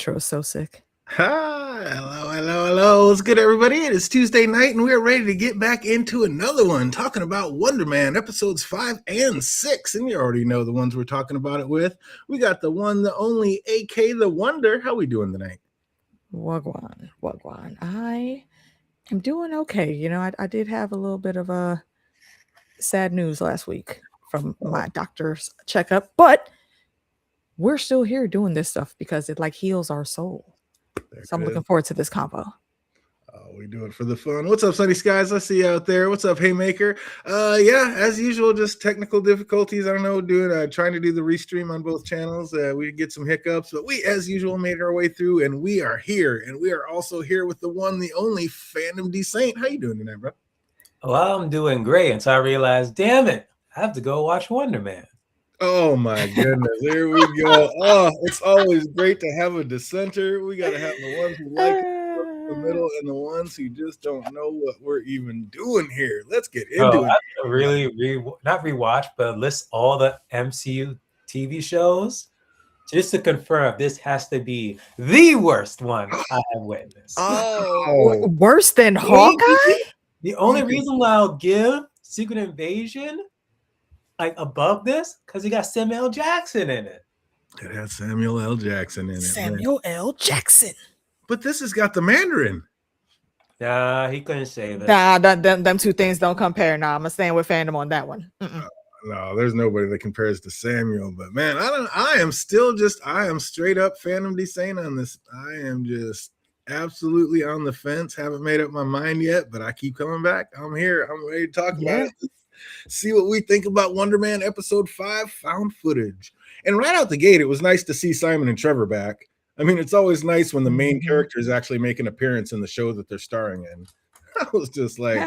intro is so sick. Hi, hello. What's good, everybody? It is Tuesday night, and we're ready to get back into another one, talking about Wonder Man, episodes 5 and 6. And you already know the ones we're talking about it with. We got the one, the only, AK the Wonder. How we doing tonight? Wagwan. I am doing okay. You know, I did have a little bit of a sad news last week from my doctor's checkup, but we're still here doing this stuff because it like heals our soul. So I'm looking forward to this combo. We do it for the fun. What's up, Sunny Skies? I see you out there. What's up, Haymaker? Yeah, as usual, just technical difficulties. I don't know, trying to do the restream on both channels. We get some hiccups, but we, as usual, made our way through, and we are here. And we are also here with the one, the only Fandom D Saint. How you doing tonight, bro? Well, I'm doing great until I realized, damn it, I have to go watch Wonder Man. Oh my goodness, here we go. Oh, it's always great to have a dissenter. We got to have the ones who like the middle and the ones who just don't know what we're even doing here. Let's get into it. I really not rewatch, but list all the MCU TV shows just to confirm this has to be the worst one I have witnessed. Oh, worse than Hawkeye? The only reason why I'll give Secret Invasion like above this, because you got Samuel L. Jackson in it. It has Samuel L. Jackson in it. Samuel L. Jackson. But this has got the Mandarin. Nah, he couldn't save it. Nah, them two things don't compare. Nah, I'm gonna stand with Fandom on that one. No, there's nobody that compares to Samuel. But man, I am straight up Fandom D Saint on this. I am just absolutely on the fence. Haven't made up my mind yet, but I keep coming back. I'm here. I'm ready to talk about it. See what we think about Wonder Man episode 5, found footage. And right out the gate, it was nice to see Simon and Trevor back. I mean, it's always nice when the main characters actually make an appearance in the show that they're starring in. I was just like,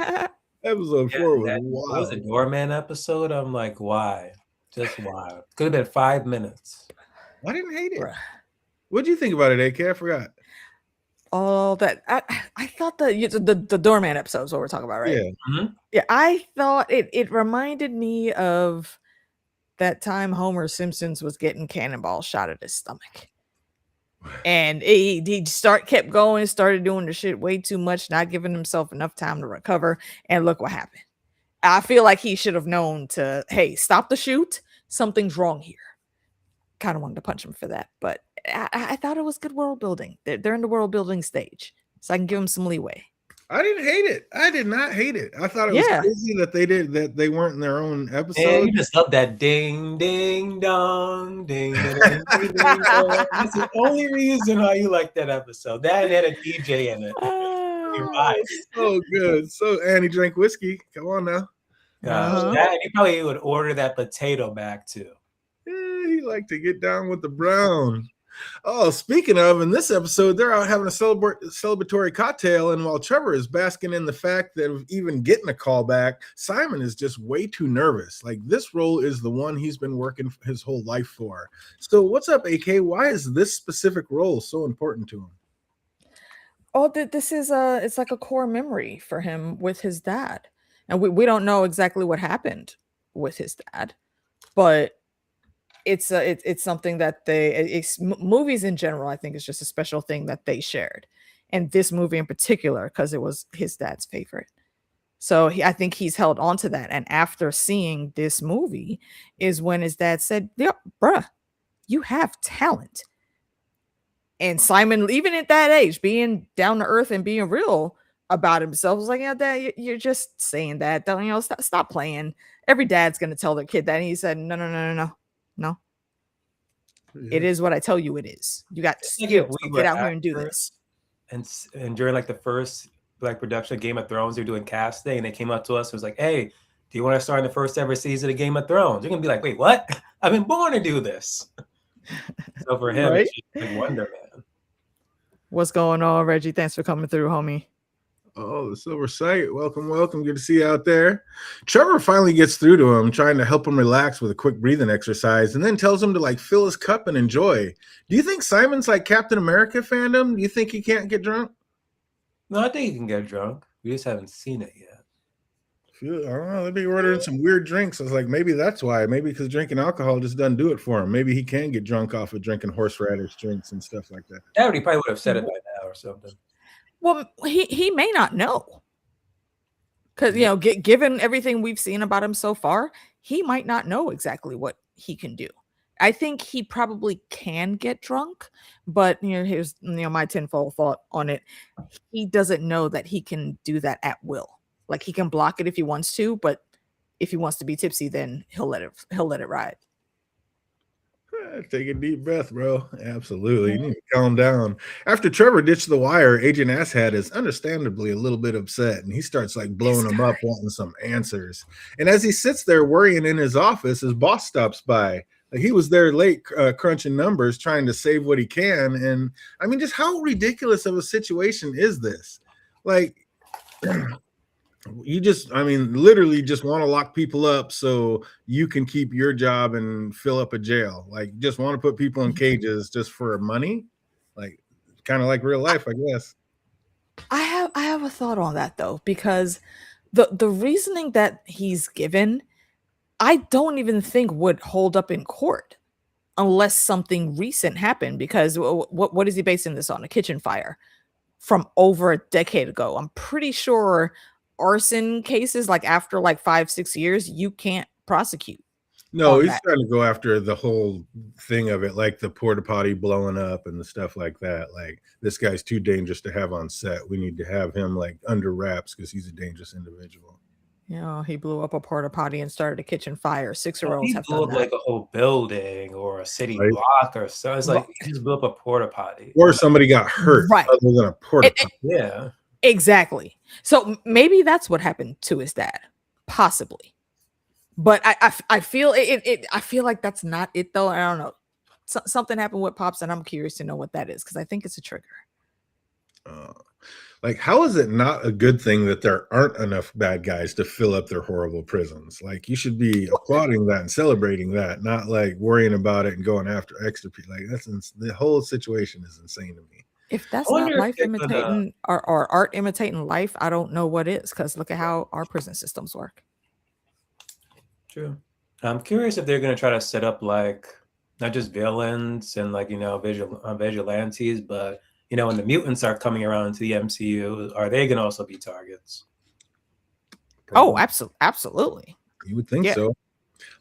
episode 4 was wild. That was a Doorman episode. I'm like, why? Just why? Could have been 5 minutes. I didn't hate it. What do you think about it, AK? I forgot. All that I thought the Doorman episode is what we're talking about, right? Yeah. Mm-hmm. Yeah, I thought it reminded me of that time Homer Simpson's was getting cannonball shot at his stomach. And he kept going, started doing the shit way too much, not giving himself enough time to recover. And look what happened. I feel like he should have known to, hey, stop the shoot. Something's wrong here. Kind of wanted to punch him for that, but I thought it was good world building. They're in the world building stage, so I can give them some leeway. I didn't hate it. I did not hate it. I thought it was crazy that they weren't in their own episode. And you just love that ding, ding, dong, ding, ding, ding, ding, ding. That's the only reason why you like that episode. That had a DJ in it. You're right. So good. So, and he drank whiskey. Come on now. He probably would order that potato back too. Yeah, he liked to get down with the brown. Oh, speaking of, in this episode, they're out having a celebratory cocktail, and while Trevor is basking in the fact that of even getting a call back, Simon is just way too nervous. Like, this role is the one he's been working his whole life for. So what's up, AK? Why is this specific role so important to him? Oh, this is it's like a core memory for him with his dad. And we don't know exactly what happened with his dad, but it's something that movies in general, I think, is just a special thing that they shared, and this movie in particular because it was his dad's favorite. So I think he's held on to that, and after seeing this movie is when his dad said, "Yeah, bruh, you have talent." And Simon, even at that age, being down to earth and being real about himself, was like, "Yeah, Dad, you're just saying that. Don't stop playing. Every dad's gonna tell their kid that." And he said, No. Yeah. It is what I tell you it is. You got skills. Get out here and do this. And during like the first production of Game of Thrones, they're doing casting, and they came up to us. It was like, "Hey, do you want to star in the first ever season of Game of Thrones?" You're gonna be like, "Wait, what? I've been born to do this." So for him, right? It's just like Wonder Man. What's going on, Reggie? Thanks for coming through, homie. Oh, the Silver Sight. Welcome. Good to see you out there. Trevor finally gets through to him, trying to help him relax with a quick breathing exercise, and then tells him to like fill his cup and enjoy. Do you think Simon's like Captain America fandom? Do you think he can't get drunk? No, I think he can get drunk. We just haven't seen it yet. I don't know. They'd be ordering some weird drinks. I was like, maybe that's why. Maybe because drinking alcohol just doesn't do it for him. Maybe he can get drunk off of drinking horseradish drinks and stuff like that. Yeah, he probably would have said it by now or something. Well, he may not know because given everything we've seen about him so far, he might not know exactly what he can do. I think he probably can get drunk, but here's my tenfold thought on it. He doesn't know that he can do that at will. Like he can block it if he wants to, but if he wants to be tipsy, then he'll let it ride. Take a deep breath, bro. Absolutely. You need to calm down. After Trevor ditched the wire, Agent Asshat is understandably a little bit upset, and he starts like blowing him up, wanting some answers. And as he sits there worrying in his office, his boss stops by. Like he was there late, crunching numbers, trying to save what he can. And I mean, just how ridiculous of a situation is this? Like, literally just want to lock people up so you can keep your job and fill up a jail. Like, just want to put people in cages just for money. Like, kind of like real life, I guess. I have a thought on that though, because the reasoning that he's given, I don't even think would hold up in court unless something recent happened. Because what is he basing this on? A kitchen fire from over a decade ago. I'm pretty sure arson cases, like after like 5-6 years, you can't prosecute. No, he's trying to go after the whole thing of it, like the porta potty blowing up and the stuff like that. Like, this guy's too dangerous to have on set. We need to have him like under wraps because he's a dangerous individual. He blew up a porta potty and started a kitchen fire. 6-year-olds have blew done up that. like a whole building or a city block or so. It's like he just blew up a porta potty. Or somebody got hurt other than a porta potty. Yeah. Exactly. So maybe that's what happened to his dad. Possibly. But I feel it I feel like that's not it though. I don't know. Something happened with Pops, and I'm curious to know what that is because I think it's a trigger. Like, how is it not a good thing that there aren't enough bad guys to fill up their horrible prisons? Like, you should be applauding that and celebrating that, not like worrying about it and going after extra people. Like, the whole situation is insane to me. If that's not life imitating or art imitating life, I don't know what is, because look at how our prison systems work. True. I'm curious if they're going to try to set up like not just villains and like vigilantes, but when the mutants are coming around to the MCU, are they going to also be targets? Oh, absolutely. You would think so.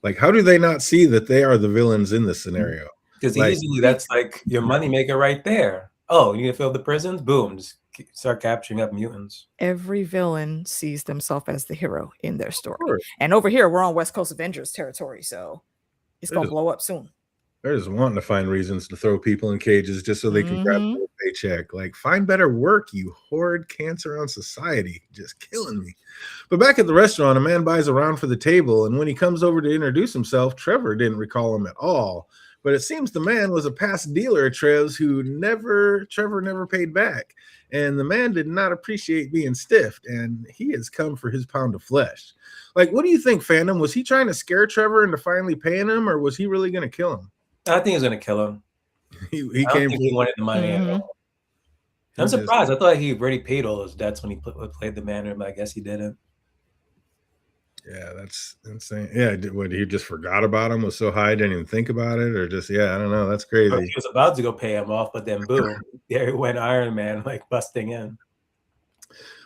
Like, how do they not see that they are the villains in this scenario? Because easily that's like your moneymaker right there. Oh, you need to fill the prisons? Boom, just start capturing up mutants. Every villain sees themselves as the hero in their story. And over here, we're on West Coast Avengers territory, so it's going to blow up soon. They're just wanting to find reasons to throw people in cages just so they can grab a paycheck. Like, find better work, you horrid cancer on society. Just killing me. But back at the restaurant, a man buys a round for the table, and when he comes over to introduce himself, Trevor didn't recall him at all. But it seems the man was a past dealer at Trev's who Trevor never paid back. And the man did not appreciate being stiffed, and he has come for his pound of flesh. Like, what do you think, fandom? Was he trying to scare Trevor into finally paying him, or was he really going to kill him? I think he was going to kill him. He wanted the money at all. I'm surprised. I thought he already paid all his debts when he played the Mandarin, but I guess he didn't. Yeah, that's insane. Yeah, he just forgot about him? Was so high, didn't even think about it, or just I don't know. That's crazy. He was about to go pay him off, but then boom, there went Iron Man like busting in.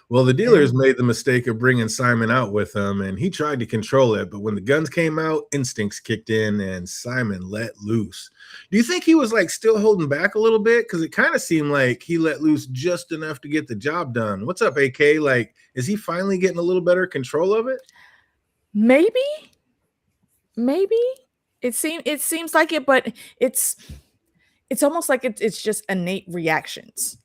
Well, the dealers made the mistake of bringing Simon out with them, and he tried to control it. But when the guns came out, instincts kicked in, and Simon let loose. Do you think he was like still holding back a little bit? Because it kind of seemed like he let loose just enough to get the job done. What's up, AK? Like, is he finally getting a little better control of it? Maybe it seems like it, but it's almost like it's just innate reactions.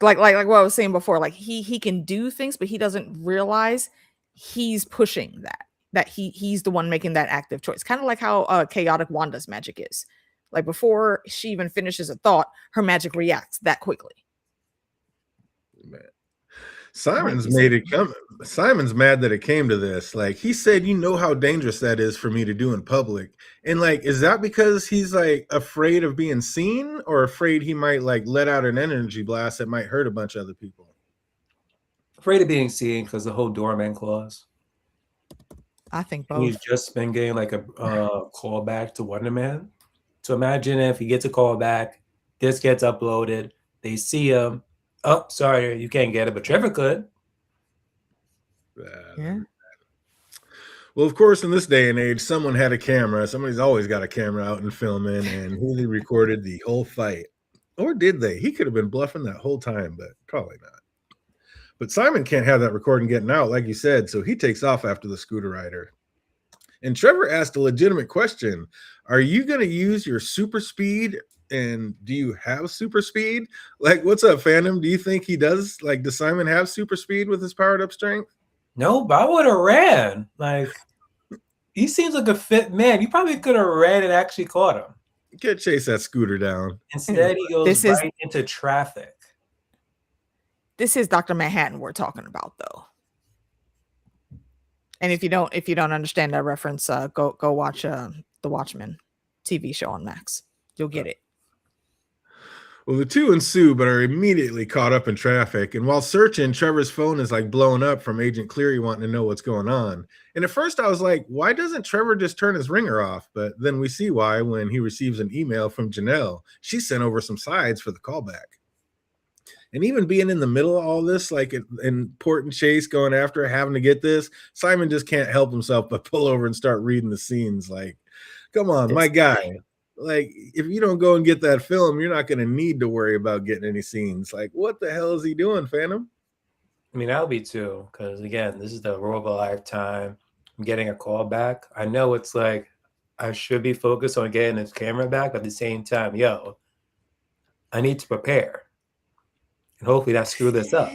Like what I was saying before, like he can do things, but he doesn't realize he's pushing that he's the one making that active choice. Kind of like how chaotic Wanda's magic is. Like before she even finishes a thought, her magic reacts that quickly. Man. Simon's mad that it came to this. Like, he said, how dangerous that is for me to do in public. And like, is that because he's like afraid of being seen, or afraid he might like let out an energy blast that might hurt a bunch of other people? Afraid of being seen because the whole doorman clause. I think And he's both. just been getting like a call back to Wonder Man. So imagine if he gets a call back, this gets uploaded, they see him. Oh, sorry, you can't get it, but Trevor could. Yeah. Well, of course, in this day and age, someone had a camera. Somebody's always got a camera out and filming, and he recorded the whole fight. Or did they? He could have been bluffing that whole time, but probably not. But Simon can't have that recording getting out, like you said, so he takes off after the scooter rider. And Trevor asked a legitimate question. Are you going to use your super speed? And do you have super speed? Like, what's up, Phantom? Do you think he does? Like, does Simon have super speed with his powered up strength? No, but I would have ran. Like, he seems like a fit man. You probably could have ran and actually caught him. Can't chase that scooter down. Instead, he goes right into traffic. This is Dr. Manhattan we're talking about, though. And if you don't understand that reference, go watch the Watchmen TV show on Max. You'll get it. Well, the two ensue, but are immediately caught up in traffic. And while searching, Trevor's phone is like blowing up from Agent Cleary wanting to know what's going on. And at first I was like, why doesn't Trevor just turn his ringer off? But then we see why when he receives an email from Janelle. She sent over some sides for the callback. And even being in the middle of all this, like an important chase going after having to get this, Simon just can't help himself but pull over and start reading the scenes. Like, come on, my guy. Like, if you don't go and get that film, you're not going to need to worry about getting any scenes. Like, what the hell is he doing, Phantom? I mean, I'll be too, because again, this is the role of a lifetime. I'm getting a call back. I know it's like I should be focused on getting his camera back, but at the same time, yo, I need to prepare. And hopefully not screw this up.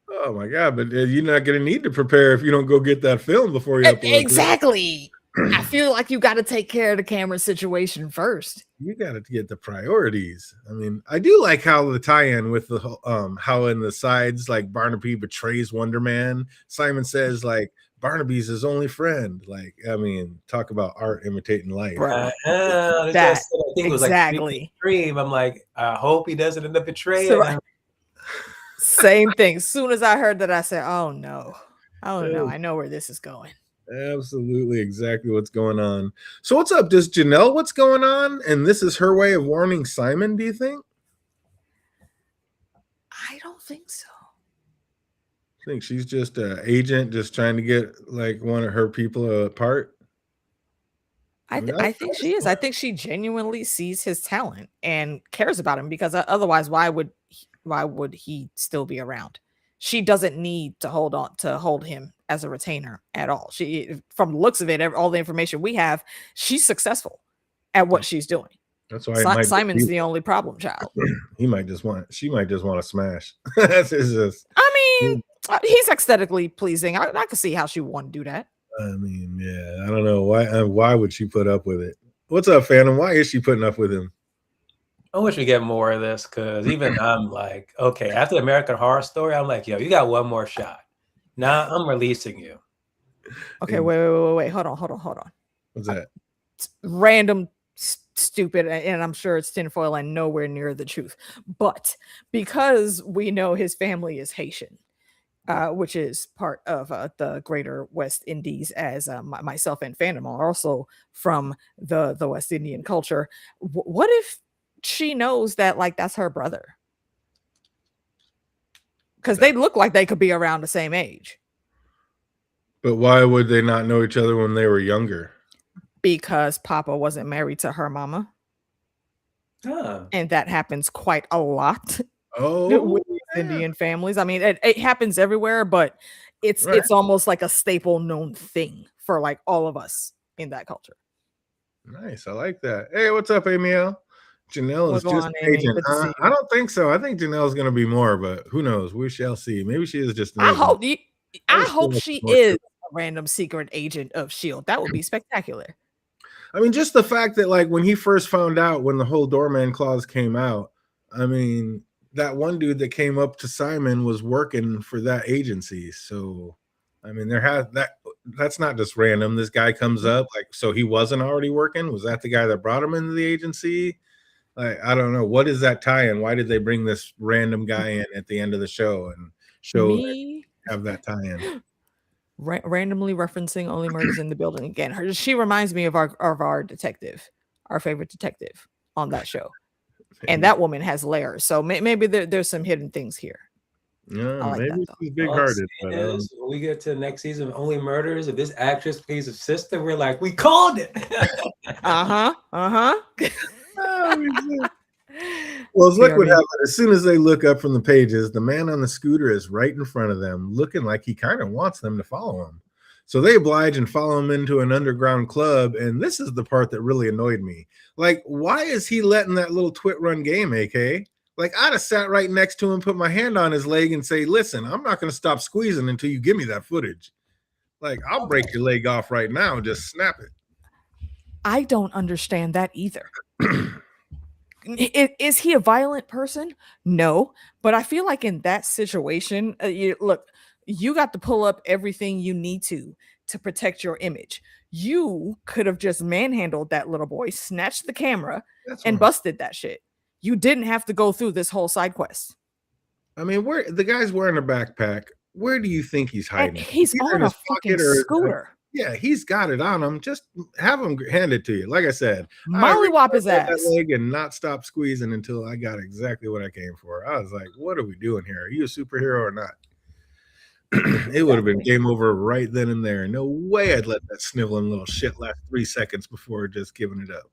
Oh my God, but you're not going to need to prepare if you don't go get that film before you upload Exactly. I feel like you got to take care of the camera situation first. You got to get the priorities. I mean, I do like how the tie-in with the how in the sides, like Barnaby betrays Wonder Man. Simon says like Barnaby's his only friend. Like, I mean, talk about art imitating life. That I think it was exactly. Like dream. I'm like, I hope he doesn't end up betraying him. Same thing. As soon as I heard that, I said, "Oh no, I know where this is going." Absolutely, exactly what's going on. So, what's up? Does Janelle what's going on? And this is her way of warning Simon. Do you think? I don't think so. I think she's just an agent, just trying to get like one of her people apart. I think she is. I think she genuinely sees his talent and cares about him, because otherwise, why would he still be around? She doesn't need to hold him as a retainer at all. She, from the looks of it, all the information we have, she's successful at what she's doing. That's why Simon's the only problem child. She might just want to smash. That's just. I mean, he's aesthetically pleasing. I can see how she would want to do that. I mean, yeah, I don't know why would she put up with it? What's up, Phantom? Why is she putting up with him? I wish we get more of this, because even I'm like, okay, after the American Horror Story, I'm like, yo, you got one more shot. Now I'm releasing you. Okay, wait. Hold on. What's that? Random, stupid, and I'm sure it's tinfoil and nowhere near the truth. But because we know his family is Haitian, which is part of the greater West Indies, as myself and Phantom are also from the West Indian culture. What if she knows that like that's her brother? Because they look like they could be around the same age. But why would they not know each other when they were younger? Because Papa wasn't married to her mama. And that happens quite a lot. With Indian families. I mean, it happens everywhere, but it's almost like a staple known thing for like all of us in that culture. Nice. I like that. Hey, what's up, Amiel? Janelle is just an agent. I don't think so. I think Janelle's going to be more, but who knows? We shall see. Maybe she is just an agent. I hope she is a random secret agent of S.H.I.E.L.D. That would be spectacular. I mean, just the fact that like when he first found out when the whole doorman clause came out, I mean, that one dude that came up to Simon was working for that agency. So, I mean, that's not just random. This guy comes up like, so he wasn't already working. Was that the guy that brought him into the agency? Like, I don't know. What is that tie-in? Why did they bring this random guy in at the end of the show and have that tie-in? randomly referencing Only Murders in the Building again. She reminds me of our detective, our favorite detective on that show. And that woman has layers, so maybe there's some hidden things here. Yeah, I like that maybe though. she's All I'm big-hearted, saying but I don't. is, when we get to the next season of Only Murders, if this actress plays a sister, we're like, we called it. Oh, well, look what happened. As soon as they look up from the pages, the man on the scooter is right in front of them, looking like he kind of wants them to follow him. So they oblige and follow him into an underground club. And this is the part that really annoyed me. Like, why is he letting that little twit run game, AK? Like, I'd have sat right next to him, put my hand on his leg, and say, listen, I'm not going to stop squeezing until you give me that footage. Like, I'll break your leg off right now and just snap it. I don't understand that either. Is he a violent person? No, but I feel like in that situation, look, you got to pull up everything you need to protect your image. You could have just manhandled that little boy, snatched the camera, and busted that shit. You didn't have to go through this whole side quest. I mean, where the guy's wearing a backpack. Where do you think he's hiding? And he's on a fucking scooter. Yeah, he's got it on him. Just have him hand it to you. Like I said, mollywop his ass that leg and not stop squeezing until I got exactly what I came for. I was like, what are we doing here? Are you a superhero or not? It would have been game over right then and there. No way I'd let that sniveling little shit last 3 seconds before just giving it up.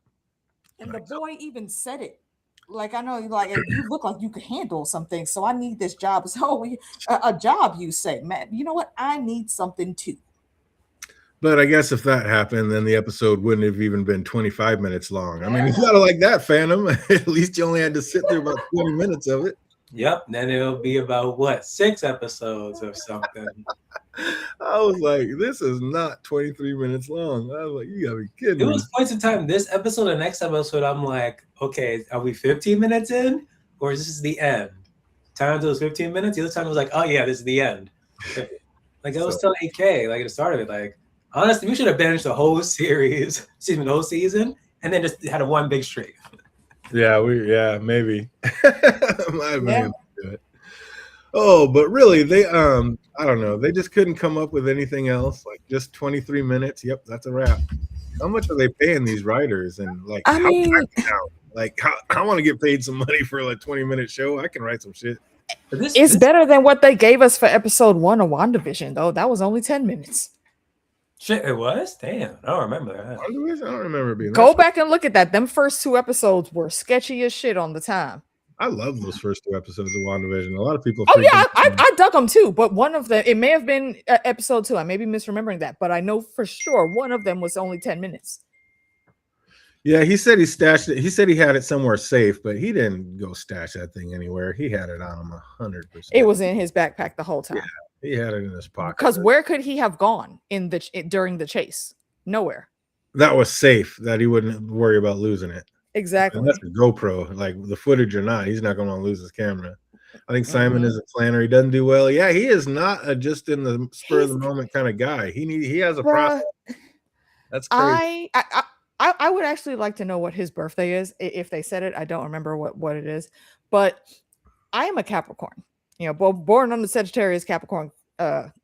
And the boy even said it. Like, I know, like, you look like you could handle something, so I need this job. So a job, you say, man, you know what? I need something too. But I guess if that happened, then the episode wouldn't have even been 25 minutes long. I mean, you gotta like that, Phantom. At least you only had to sit there about 20 minutes of it. Yep. Then it'll be about what, 6 episodes or something. I was like, this is not 23 minutes long. I was like, you gotta be kidding me. It was points of time. This episode and next episode, I'm like, okay, are we 15 minutes in? Or is this the end? Time until it was 15 minutes. The other time it was like, oh yeah, this is the end. Like I was telling AK, like at the start of it, like honestly, we should have binged the whole series, the whole season, and then just had a one big streak. Yeah, maybe. Might have been able to do it. Oh, but really, they I don't know. They just couldn't come up with anything else. Like just 23 minutes. Yep, that's a wrap. How much are they paying these writers? And like, I want to get paid some money for a 20-minute show. I can write some shit. It's better than what they gave us for episode 1 of WandaVision, though. That was only 10 minutes. Shit, it was? Damn, I don't remember that. WandaVision? I don't remember being. Go back and look at that. Them first 2 episodes were sketchy as shit on the time. I love those first 2 episodes of WandaVision. A lot of people. Oh yeah, I dug them too. But one of them, it may have been episode 2. I may be misremembering that, but I know for sure one of them was only 10 minutes. Yeah, he said he stashed it. He said he had it somewhere safe, but he didn't go stash that thing anywhere. He had it on him 100%. It was in his backpack the whole time. Yeah, he had it in his pocket. Because where could he have gone during the chase? Nowhere. That was safe. That he wouldn't worry about losing it. Exactly. And that's a GoPro. Like the footage or not, he's not going to lose his camera. I think Simon is a planner. He doesn't do well. Yeah, he is not a just in the spur of the moment kind of guy. He has a process. That's crazy. I would actually like to know what his birthday is. If they said it, I don't remember what it is. But I am a Capricorn. You know, born on the Sagittarius Capricorn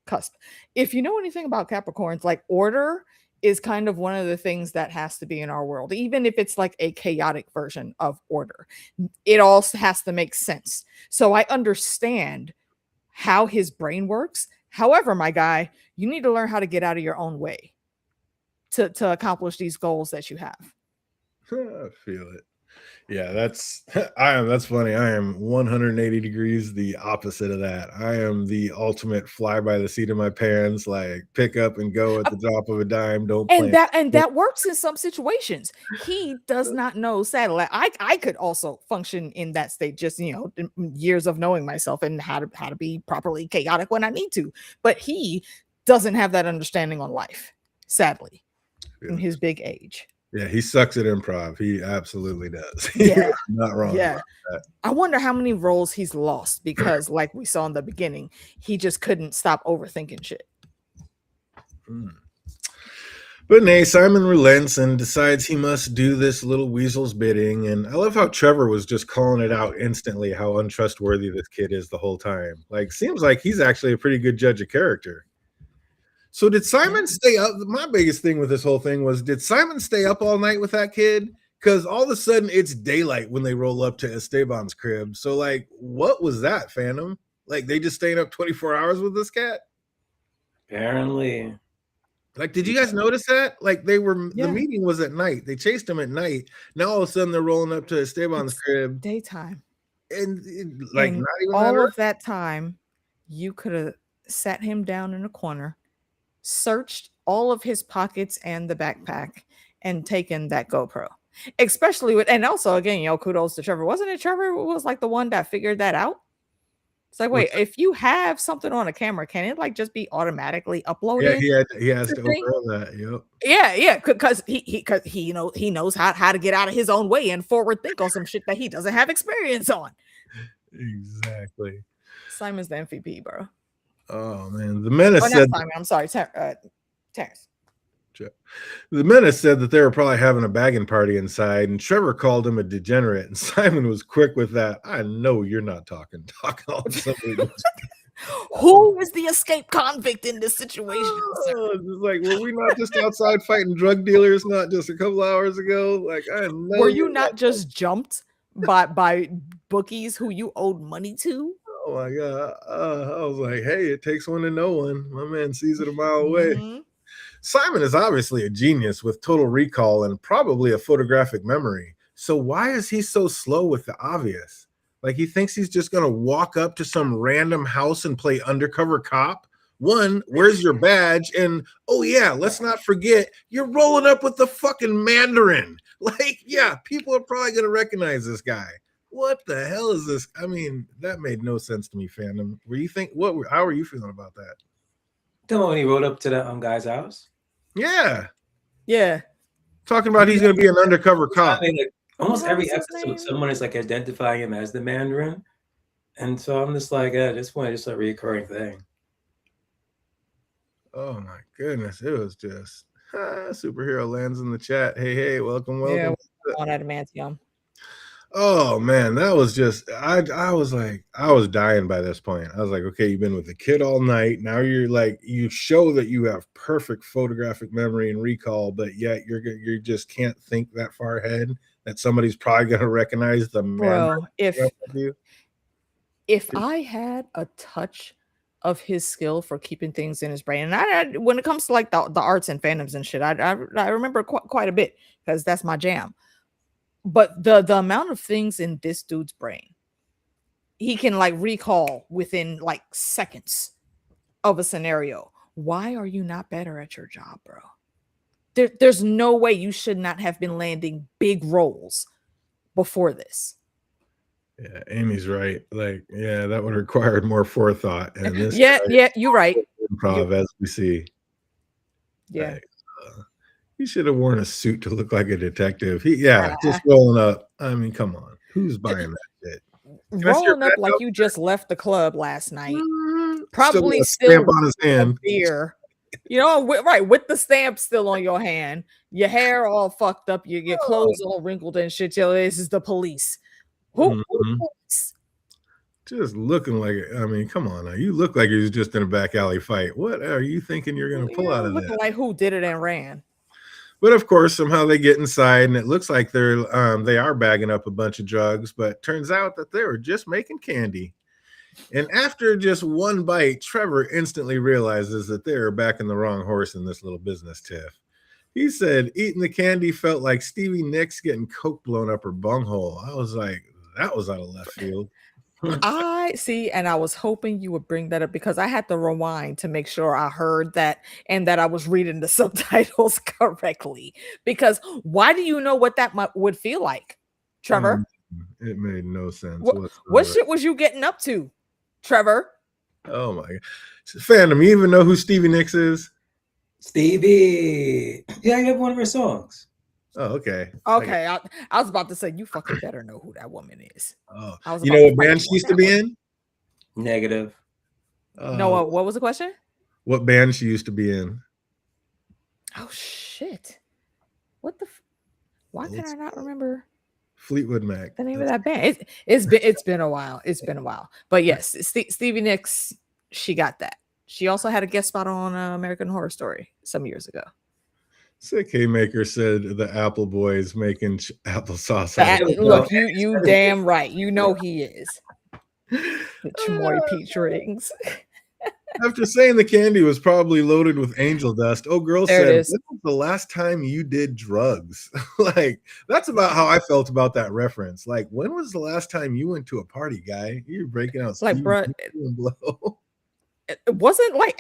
cusp. If you know anything about Capricorns, like order is kind of one of the things that has to be in our world, even if it's like a chaotic version of order. It also has to make sense. So I understand how his brain works. However, my guy, you need to learn how to get out of your own way to accomplish these goals that you have. I feel it. Yeah, that's funny. I am 180 degrees the opposite of that. I am the ultimate fly by the seat of my pants, like pick up and go at the drop of a dime. Don't and that works in some situations. He does not know satellite. I could also function in that state, just years of knowing myself and how to be properly chaotic when I need to. But he doesn't have that understanding on life, sadly, in his big age. Yeah, he sucks at improv. He absolutely does. Yeah, not wrong. Yeah, I wonder how many roles he's lost because, like we saw in the beginning, he just couldn't stop overthinking shit. But nay, Simon relents and decides he must do this little weasel's bidding. And I love how Trevor was just calling it out instantly how untrustworthy this kid is the whole time. Like, seems like he's actually a pretty good judge of character. So did Simon stay up? My biggest thing with this whole thing was, did Simon stay up all night with that kid? Because all of a sudden it's daylight when they roll up to Esteban's crib. So like, what was that, Phantom? Like they just staying up 24 hours with this cat? Apparently. Like, did you guys notice that? Like the Yeah. meeting was at night. They chased him at night. Now all of a sudden they're rolling up to Esteban's It's crib. daytime. And like And not even that all early? of that time, you could have sat him down in a corner, searched all of his pockets and the backpack, and taken that GoPro. Especially with, and also again, kudos to Trevor. Wasn't it Trevor who was like the one that figured that out? It's like, wait, What's if you have something on a camera, can it like just be automatically Yeah, uploaded? he has to to thing? overhaul that. Yep. Yeah, because he knows how to get out of his own way and forward think on some shit that he doesn't have experience on. Exactly. Simon's the MVP, bro. Oh man, the menace Oh, said not Simon. I'm sorry, Terrence. the menace said that they were probably having a bagging party inside, and Trevor called him a degenerate, and Simon was quick with that. I know you're not talking on somebody. Who is the escaped convict in this situation, sir? It's like, were we not just outside fighting drug dealers not just a couple hours ago? Like, I know. Were you not just jumped by bookies who you owed money to? Oh my god! I was like, hey, it takes one to know one. My man sees it a mile away. Mhm. Simon is obviously a genius with total recall and probably a photographic memory. So why is he so slow with the obvious? Like he thinks he's just going to walk up to some random house and play undercover cop? One, where's your badge? And oh yeah, let's not forget, you're rolling up with the fucking Mandarin. Like, yeah, people are probably going to recognize this guy. What the hell is this? I mean, that made no sense to me, fandom. How are you feeling about that? Tell me when he rode up to the guy's house. Yeah. Yeah. Talking about he's going to be an undercover cop. Like, almost What every was his episode, name? someone is like identifying him as the Mandarin. And so I'm just like, at this point, it's a recurring thing. Oh my goodness. It was just superhero lands in the chat. Hey, welcome. Yeah, on adamantium. Oh man, that was just I was like, I was dying by this point. I was like, okay, you've been with the kid all night. Now you're like, you show that you have perfect photographic memory and recall, but yet you just can't think that far ahead that somebody's probably gonna recognize the man. Bro, if I had a touch of his skill for keeping things in his brain, and when it comes to like the arts and fandoms and shit, I remember quite a bit because that's my jam. But the amount of things in this dude's brain, he can like recall within like seconds of a scenario. Why are you not better at your job, bro? There's no way you should not have been landing big roles before this. Yeah, Amy's right. Like, yeah, that would require more forethought. And this yeah, you're right. Improv, as we see. Yeah. Like, he should have worn a suit to look like a detective. Just rolling up. I mean, come on. Who's buying that shit? Rolling up like you just left the club last night. Probably still on his hand. Beer. You know, with the stamp still on your hand, your hair all fucked up, your clothes all wrinkled and shit. This is the police. Who police? Just looking like it. I mean, come on now. You look like you was just in a back alley fight. What are you thinking you're going to pull out of that? Like who did it and ran? But of course, somehow they get inside, and it looks like they are bagging up a bunch of drugs. But turns out that they were just making candy. And after just one bite, Trevor instantly realizes that they're backing the wrong horse in this little business tiff. He said eating the candy felt like Stevie Nicks getting coke blown up her bunghole. I was like, that was out of left field. I see, and I was hoping you would bring that up because I had to rewind to make sure I heard that and that I was reading the subtitles correctly. Because why do you know what that would feel like, Trevor? It made no sense. What shit was you getting up to, Trevor? Oh my god, fandom! You even know who Stevie Nicks is? Stevie. Yeah, you have one of her songs. Oh, okay. Okay, I was about to say you fucking better know who that woman is. Oh, you know what band she used to be in? Negative. No, what was the question? What band she used to be in? Oh shit! What the? Why can I not remember? Fleetwood Mac. The name of that band. It's been a while. It's been a while. But yes, Stevie Nicks, she got that. She also had a guest spot on American Horror Story some years ago. Sick Haymaker said the Apple Boys making applesauce out of Look, you damn right. You know he is. The Chamoy peach rings. After saying the candy was probably loaded with angel dust, oh girl There it said, is. "When was the last time you did drugs?" Like that's about how I felt about that reference. Like, when was the last time you went to a party, guy? You're breaking out Like, Steve bruh, and blow. it wasn't like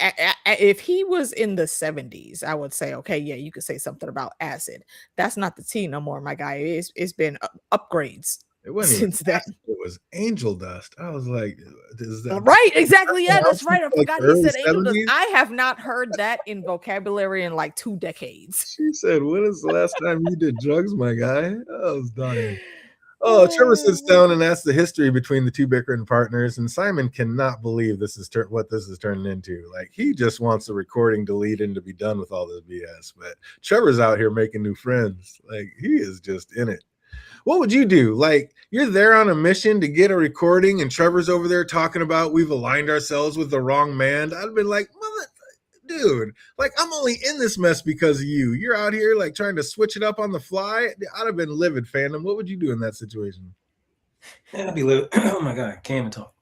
if he was in the 70s, I would say, okay, yeah, you could say something about acid. That's not the tea no more, my guy. It's been upgrades It wasn't even since then. acid, it was angel dust. I was like, is that Right, exactly. Yeah, that's right. I like forgot he early said angel dust. 70s? I have not heard that in vocabulary in like 2 decades. She said, "When is the last time you did drugs, my guy?" I was dying. Oh, Trevor sits down and asks the history between the two bickering partners, and Simon cannot believe this is what this is turning into. Like, he just wants the recording deleted and to be done with all this BS. But Trevor's out here making new friends. Like, he is just in it. What would you do? Like, you're there on a mission to get a recording, and Trevor's over there talking about we've aligned ourselves with the wrong man. I'd been like, mother, dude, like, I'm only in this mess because of you. You're out here like trying to switch it up on the fly. I'd have been livid, fandom. What would you do in that situation? Yeah, I'd be livid. Oh my god, I can't even talk.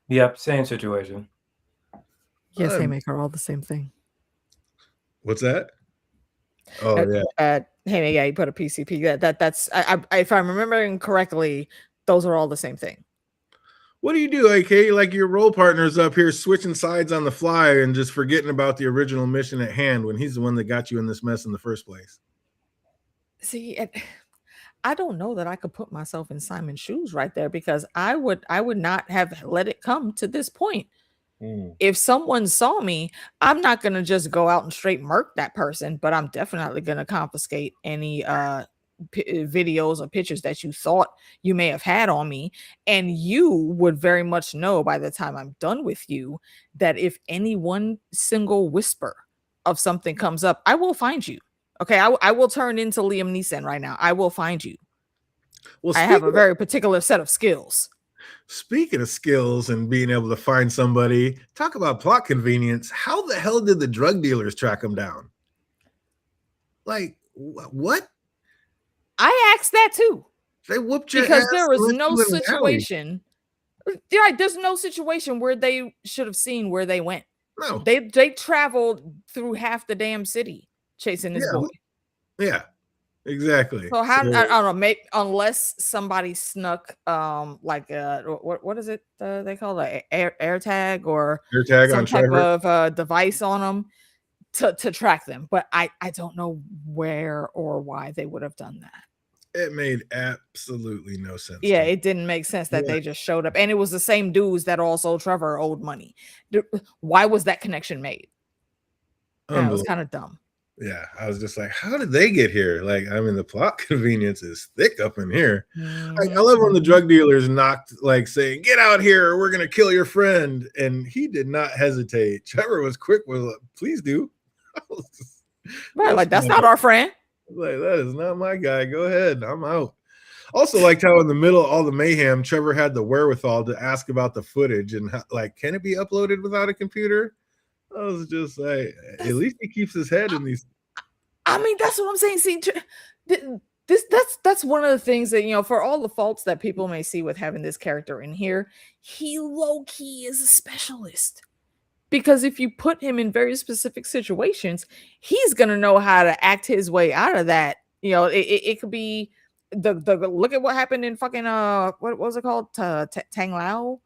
Yep, same situation. Yes, Haymaker, all the same thing. What's that? Oh yeah. Hey, yeah, you put a PCP. That's if I'm remembering correctly, those are all the same thing. What do you do, AK? Like, your role partner's up here switching sides on the fly and just forgetting about the original mission at hand when he's the one that got you in this mess in the first place. See, I don't know that I could put myself in Simon's shoes right there, because I would not have let it come to this point. If someone saw me, I'm not going to just go out and straight murk that person, but I'm definitely going to confiscate any videos or pictures that you thought you may have had on me. And you would very much know by the time I'm done with you that if any one single whisper of something comes up, I will find you. Okay, I will turn into Liam Neeson right now. I will find you. Well, I have a very particular set of skills. Speaking of skills and being able to find somebody, talk about plot convenience. How the hell did the drug dealers track them down? Like, what? I asked that too. They whooped your because ass there was no situation. Yeah, there's no situation where they should have seen where they went. No, they traveled through half the damn city chasing this boy. Yeah. Exactly. So how I don't know, maybe unless somebody snuck like what is it they call it, air tag or some type of device on them to track them, but I don't know where or why they would have done that. It made absolutely no sense. Yeah, it didn't make sense that they just showed up, and it was the same dudes that also Trevor owed money. Why was that connection made? It was kind of dumb. Yeah, I was just like, how did they get here? Like, I mean, the plot convenience is thick up in here. Like, I love when the drug dealers knocked, like, saying, "Get out here, or we're gonna kill your friend," and he did not hesitate. Trevor was quick with, "Please do." Right, like, that's not our friend. Like, that is not my guy. Go ahead, I'm out. Also, liked how in the middle of all the mayhem, Trevor had the wherewithal to ask about the footage and how, like, can it be uploaded without a computer? I was just like, at least he keeps his head in these. I mean, that's what I'm saying. See, that's one of the things that, you know, for all the faults that people may see with having this character in here, he low-key is a specialist. Because if you put him in very specific situations, he's gonna know how to act his way out of that. You know, it could be the look at what happened in fucking what was it called, Tang Lao,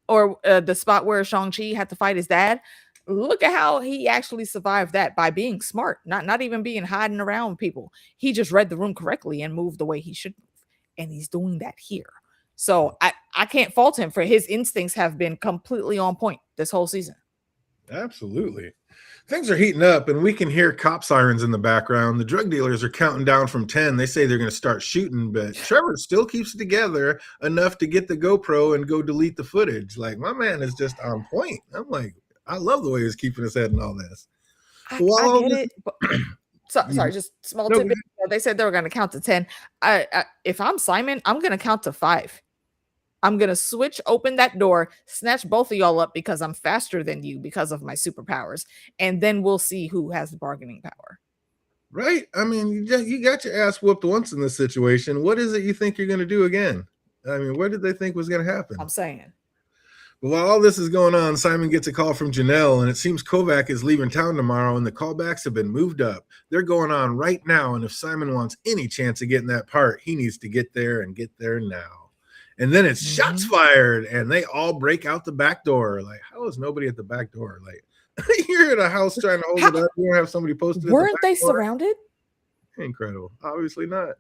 or the spot where Shang-Chi had to fight his dad. Look at how he actually survived that by being smart, not even being hiding around people. He just read the room correctly and moved the way he should move, and he's doing that here. So I can't fault him, for his instincts have been completely on point this whole season. Absolutely. Things are heating up, and we can hear cop sirens in the background. The drug dealers are counting down from 10. They say they're going to start shooting, but Trevor still keeps it together enough to get the GoPro and go delete the footage. Like, my man is just on point. I'm like, I love the way he's keeping his head in all this. I get it. But, sorry, just small tidbit. They said they were going to count to 10. If I'm Simon, I'm going to count to 5. I'm going to switch open that door, snatch both of y'all up because I'm faster than you because of my superpowers. And then we'll see who has the bargaining power. Right? I mean, you got your ass whooped once in this situation. What is it you think you're going to do again? I mean, what did they think was going to happen? I'm saying. But while all this is going on, Simon gets a call from Janelle, and it seems Kovac is leaving town tomorrow, and the callbacks have been moved up. They're going on right now, and if Simon wants any chance of getting that part, he needs to get there and get there now. And then it's shots fired, and they all break out the back door. Like, how is nobody at the back door? Like, you're in a house trying to hold it up. You don't have somebody posted. Weren't they surrounded? Incredible. Obviously not.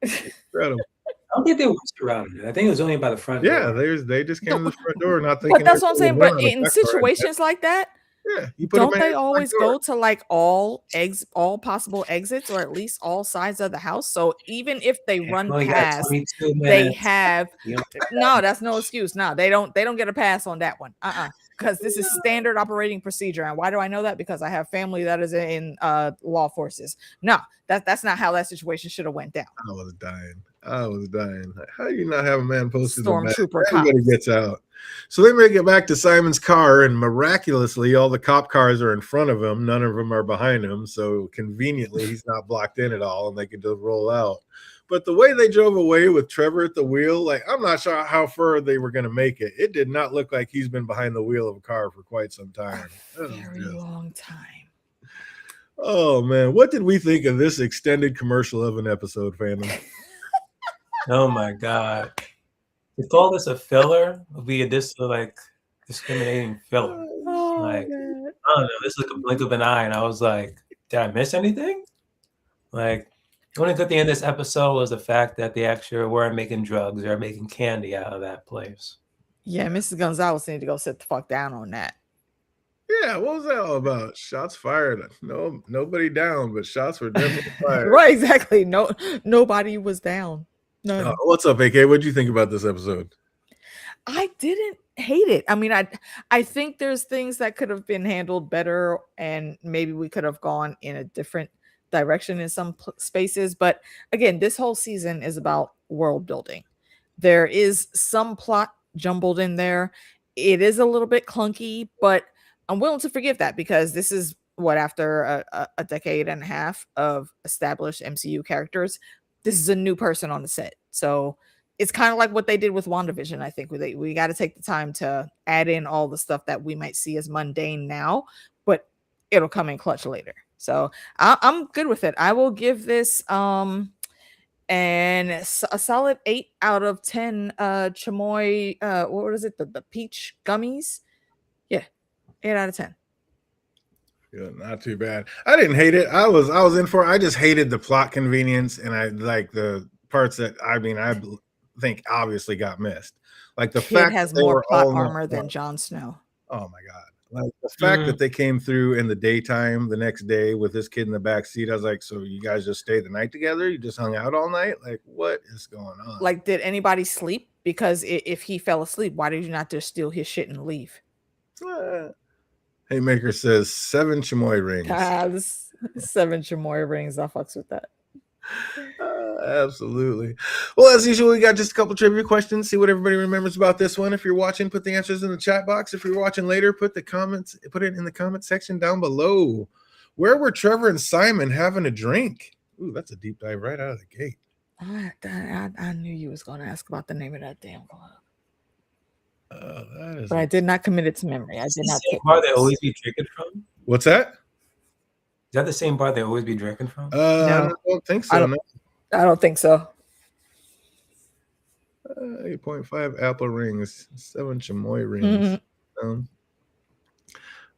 Incredible. I don't think they were surrounded. I think it was only by the front door. Yeah, they just came to the front door, not thinking. But that's what I'm saying. But in situations like that, yeah, don't they always go to like all possible exits, or at least all sides of the house? So even if they run past, they have no. That's no excuse. No, they don't get a pass on that one. Because this is standard operating procedure. And why do I know that? Because I have family that is in law forces. No, that's not how that situation should have went down. I was dying. How do you not have a man posted? Stormtrooper Everybody gets out. So they make it back to Simon's car, and miraculously, all the cop cars are in front of him. None of them are behind him. So conveniently, he's not blocked in at all, and they can just roll out. But the way they drove away with Trevor at the wheel, like, I'm not sure how far they were going to make it. It did not look like he's been behind the wheel of a car for quite some time. A very long time. Oh, man. What did we think of this extended commercial of an episode, fandom? Oh, my God. To call this a filler would be a discriminating filler. I don't know. This is like a blink of an eye, and I was like, did I miss anything? Like, the only good thing in this episode was the fact that they actually weren't making drugs. They were making candy out of that place. Yeah, Mrs. Gonzalez needed to go sit the fuck down on that. Yeah, what was that all about? Shots fired. No, nobody down, but shots were definitely fired. Right, exactly. No, nobody was down. No. What's up, AK? What did you think about this episode? I didn't hate it. I mean, I think there's things that could have been handled better, and maybe we could have gone in a different direction in some spaces. But again, this whole season is about world building. There is some plot jumbled in there. It is a little bit clunky, but I'm willing to forgive that, because this is what, after a decade and a half of established MCU characters, this is a new person on the set. So it's kind of like what they did with WandaVision. I think we got to take the time to add in all the stuff that we might see as mundane now, but it'll come in clutch later. So I'm good with it. I will give this and a solid 8 out of 10 chamoy what is it, the peach gummies. Yeah, 8 out of 10. Yeah, not too bad. I didn't hate it. I was in for it. I just hated the plot convenience, and I like the parts that I think obviously got missed. Like the fact has more plot armor than Jon Snow. Oh my God. Like the fact that they came through in the daytime the next day with this kid in the back seat. I was like, so you guys just stayed the night together? You just hung out all night? Like, what is going on? Like, did anybody sleep? Because if he fell asleep, why did you not just steal his shit and leave? Haymaker says 7 chamoy rings. 7 chamoy rings. I fucks with that. Absolutely. Well, as usual, we got just a couple trivia questions. See what everybody remembers about this one. If you're watching, put the answers in the chat box. If you're watching later, put it in the comment section down below. Where were Trevor and Simon having a drink? Ooh, that's a deep dive right out of the gate. I knew you was going to ask about the name of that damn club. But I did not commit it to memory. I did not. The same bar they always be drinking from? What's that? Is that the same bar they always be drinking from? No, I don't think so. I don't think so. 8.5 apple rings, 7 chamoy rings.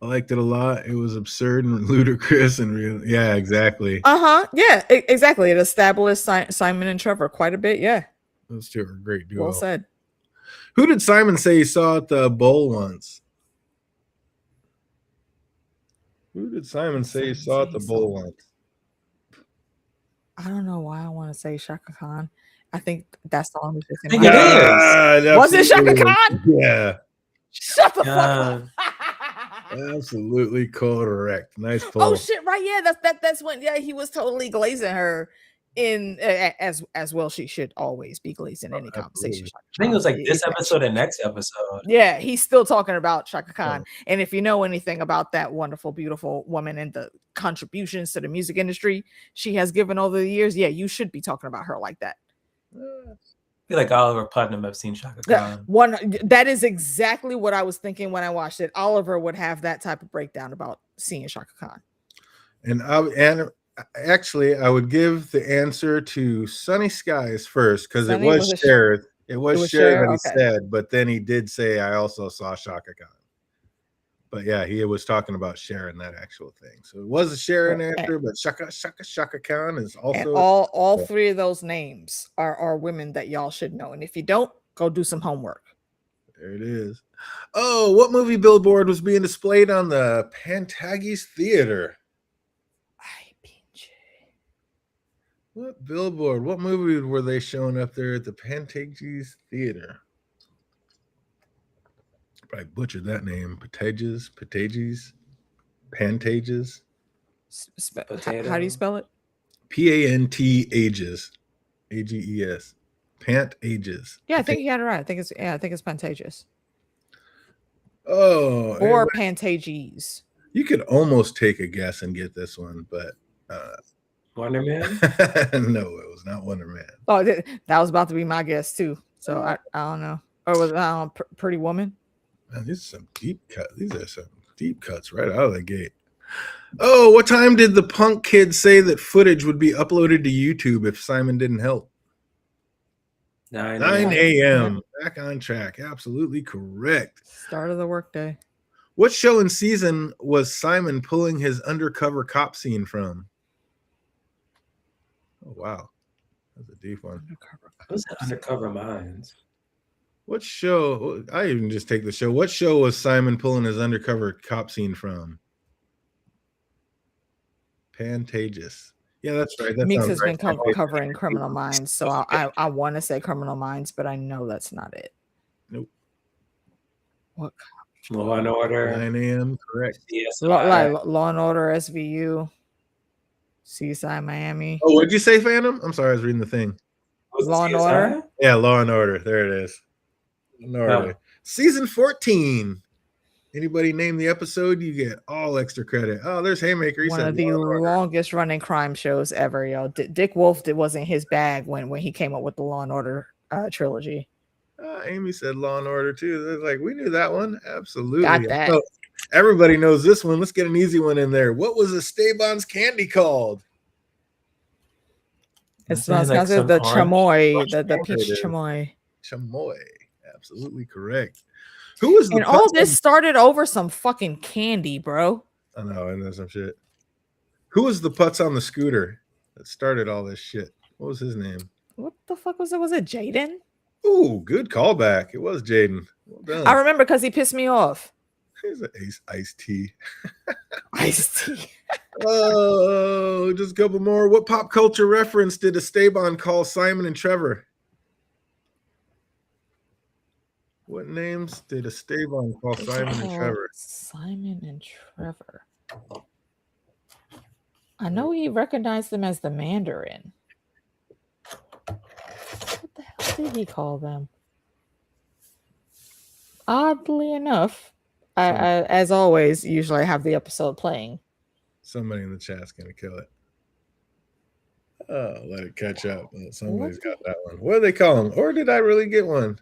I liked it a lot. It was absurd and ludicrous and real. Yeah, exactly. Yeah, exactly. It established Simon and Trevor quite a bit. Yeah, those two are a great duo. Well said. Who did Simon say he saw at the bowl once? Who did Simon say he saw at the bowl once? I don't know why I want to say Shaka Khan. I think that's the only thing. It is. Was it Shaka Khan? Yeah. Shut the fuck up. Absolutely correct. Nice pull. Oh shit! Right? Yeah, that's when. Yeah, he was totally glazing her as well. She should always be glazed in any conversation. Absolutely. I think it was like this If that episode shit- and next episode. Yeah, he's still talking about Shaka Khan. Oh. And if you know anything about that wonderful, beautiful woman and the contributions to the music industry she has given over the years, yeah, you should be talking about her like that. I feel like Oliver Putnam have seen Shaka Khan. That is exactly what I was thinking when I watched it. Oliver would have that type of breakdown about seeing Shaka Khan. And actually, I would give the answer to Sunny Skies first because it was Cher. It was Cher that he said, but then he did say, I also saw Shaka Khan. But yeah, he was talking about Cher in that actual thing. So it was a Cher answer, but Shaka Khan is also. And all three of those names are women that y'all should know. And if you don't, go do some homework. There it is. Oh, what movie billboard was being displayed on the Pantages Theater? What billboard? What movie were they showing up there at the Pantages Theater? Probably butchered that name. Pantages. How do you spell it? P-A-N-T Ages. A-G-E-S. Pantages. Yeah, I think you had it right. I think it's Pantages. Oh, or Pantages. You could almost take a guess and get this one, but Wonder Man? No, it was not Wonder Man. Oh, that was about to be my guess too. So I don't know. Or was it Pretty Woman? Man, these are some deep cuts. These are some deep cuts right out of the gate. Oh, what time did the punk kid say that footage would be uploaded to YouTube if Simon didn't help? 9 a.m. Back on track. Absolutely correct. Start of the workday. What show and season was Simon pulling his undercover cop scene from? Oh, wow. That's a deep one. What's Undercover Minds? What show? I even just take the show. What show was Simon pulling his undercover cop scene from? Pantages. Yeah, that's right. That Meeks has been covering Criminal Minds, so I want to say Criminal Minds, but I know that's not it. Nope. What? Law and Order. 9 a.m. Correct. Law and Order, SVU, CSI Miami. Oh, what'd you say, Phantom? I'm sorry, I was reading the thing. Law and Order. Yeah, Law and Order. There it is. No. Season 14. Anybody name the episode, you get all extra credit. Oh, there's Haymaker. One of the longest running crime shows ever, yo. Dick Wolf, it wasn't his bag when he came up with the Law and Order trilogy. Amy said Law and Order too. They're like, we knew that one. Absolutely. Got that. So, everybody knows this one. Let's get an easy one in there. What was Esteban's candy called? It's not like the chamoy, the peach chamoy. Chamoy. Absolutely correct. Who was the all this started over some fucking candy, bro? I know, and there's some shit. Who was the putz on the scooter that started all this shit? What was his name? What the fuck was it? Was it Jaden? Ooh, good callback. It was Jaden. Well done. I remember because he pissed me off. He's an iced tea. Iced tea. Oh, just a couple more. What pop culture reference did Esteban call Simon and Trevor? What names did Esteban call Simon and Trevor? Simon and Trevor. I know he recognized them as the Mandarin. What the hell did he call them? Oddly enough, I as always, usually I have the episode playing. Somebody in the chat's going to kill it. Oh, let it catch up. Somebody's got that one. What do they call him? Or did I really get one?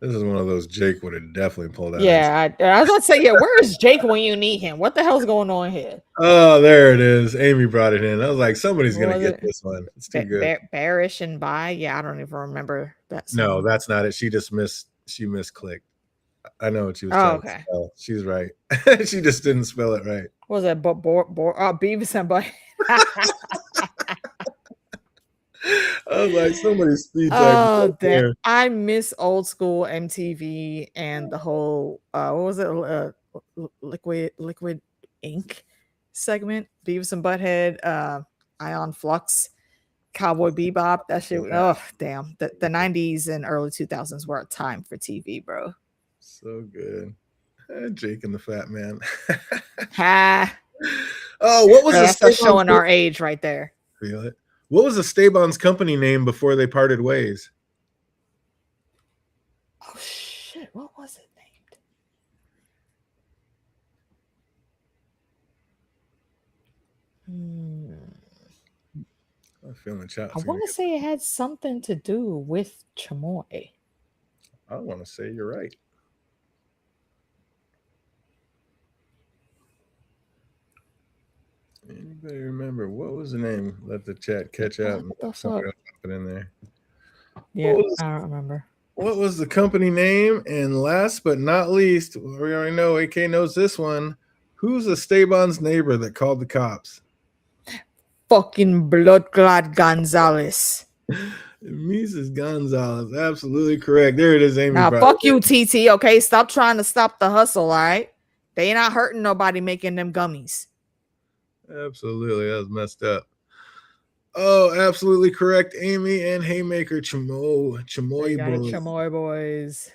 This is one of those Jake would have definitely pulled out. Yeah, I was about to say, yeah, where is Jake when you need him? What the hell's going on here? Oh, there it is. Amy brought it in. I was like, somebody's going to get this one. It's too good. Bearish and By? Yeah, I don't even remember that song. No, that's not it. She misclicked. I know what she was trying to spell. She's right. She just didn't spell it right. What was that? Beavis and Butt. I was like, somebody's speech. Oh, damn. I miss old school MTV and the whole what was it? Liquid Ink segment. Beavis and Butthead, Ion Flux, Cowboy Bebop. That shit. Oh, damn. The 90s and early 2000s were a time for TV, bro. So good. Jake and the Fat Man. Ha. Oh, what was the That's us Stavon's showing our age right there. feel it? What was the Stavon's company name before they parted ways? Oh shit! What was it named? I'm feeling chat's I gonna want to get. say it had something to do with chamoy. I want to say you're right. Anybody remember what was the name? Let the chat catch up and What the somebody fuck? else put it in there. Yeah, I don't remember. What was the company name? And last but not least, we already know AK knows this one. Who's the Stavon's neighbor that called the cops? Fucking bloodclad Gonzalez. Mrs. Gonzalez, absolutely correct. There it is, Amy. Now, fuck you, TT. Okay, stop trying to stop the hustle. All right, they ain't not hurting nobody making them gummies. Absolutely, that was messed up. Oh, absolutely correct, Amy and Haymaker Chamoy Boys. Chamoy boys.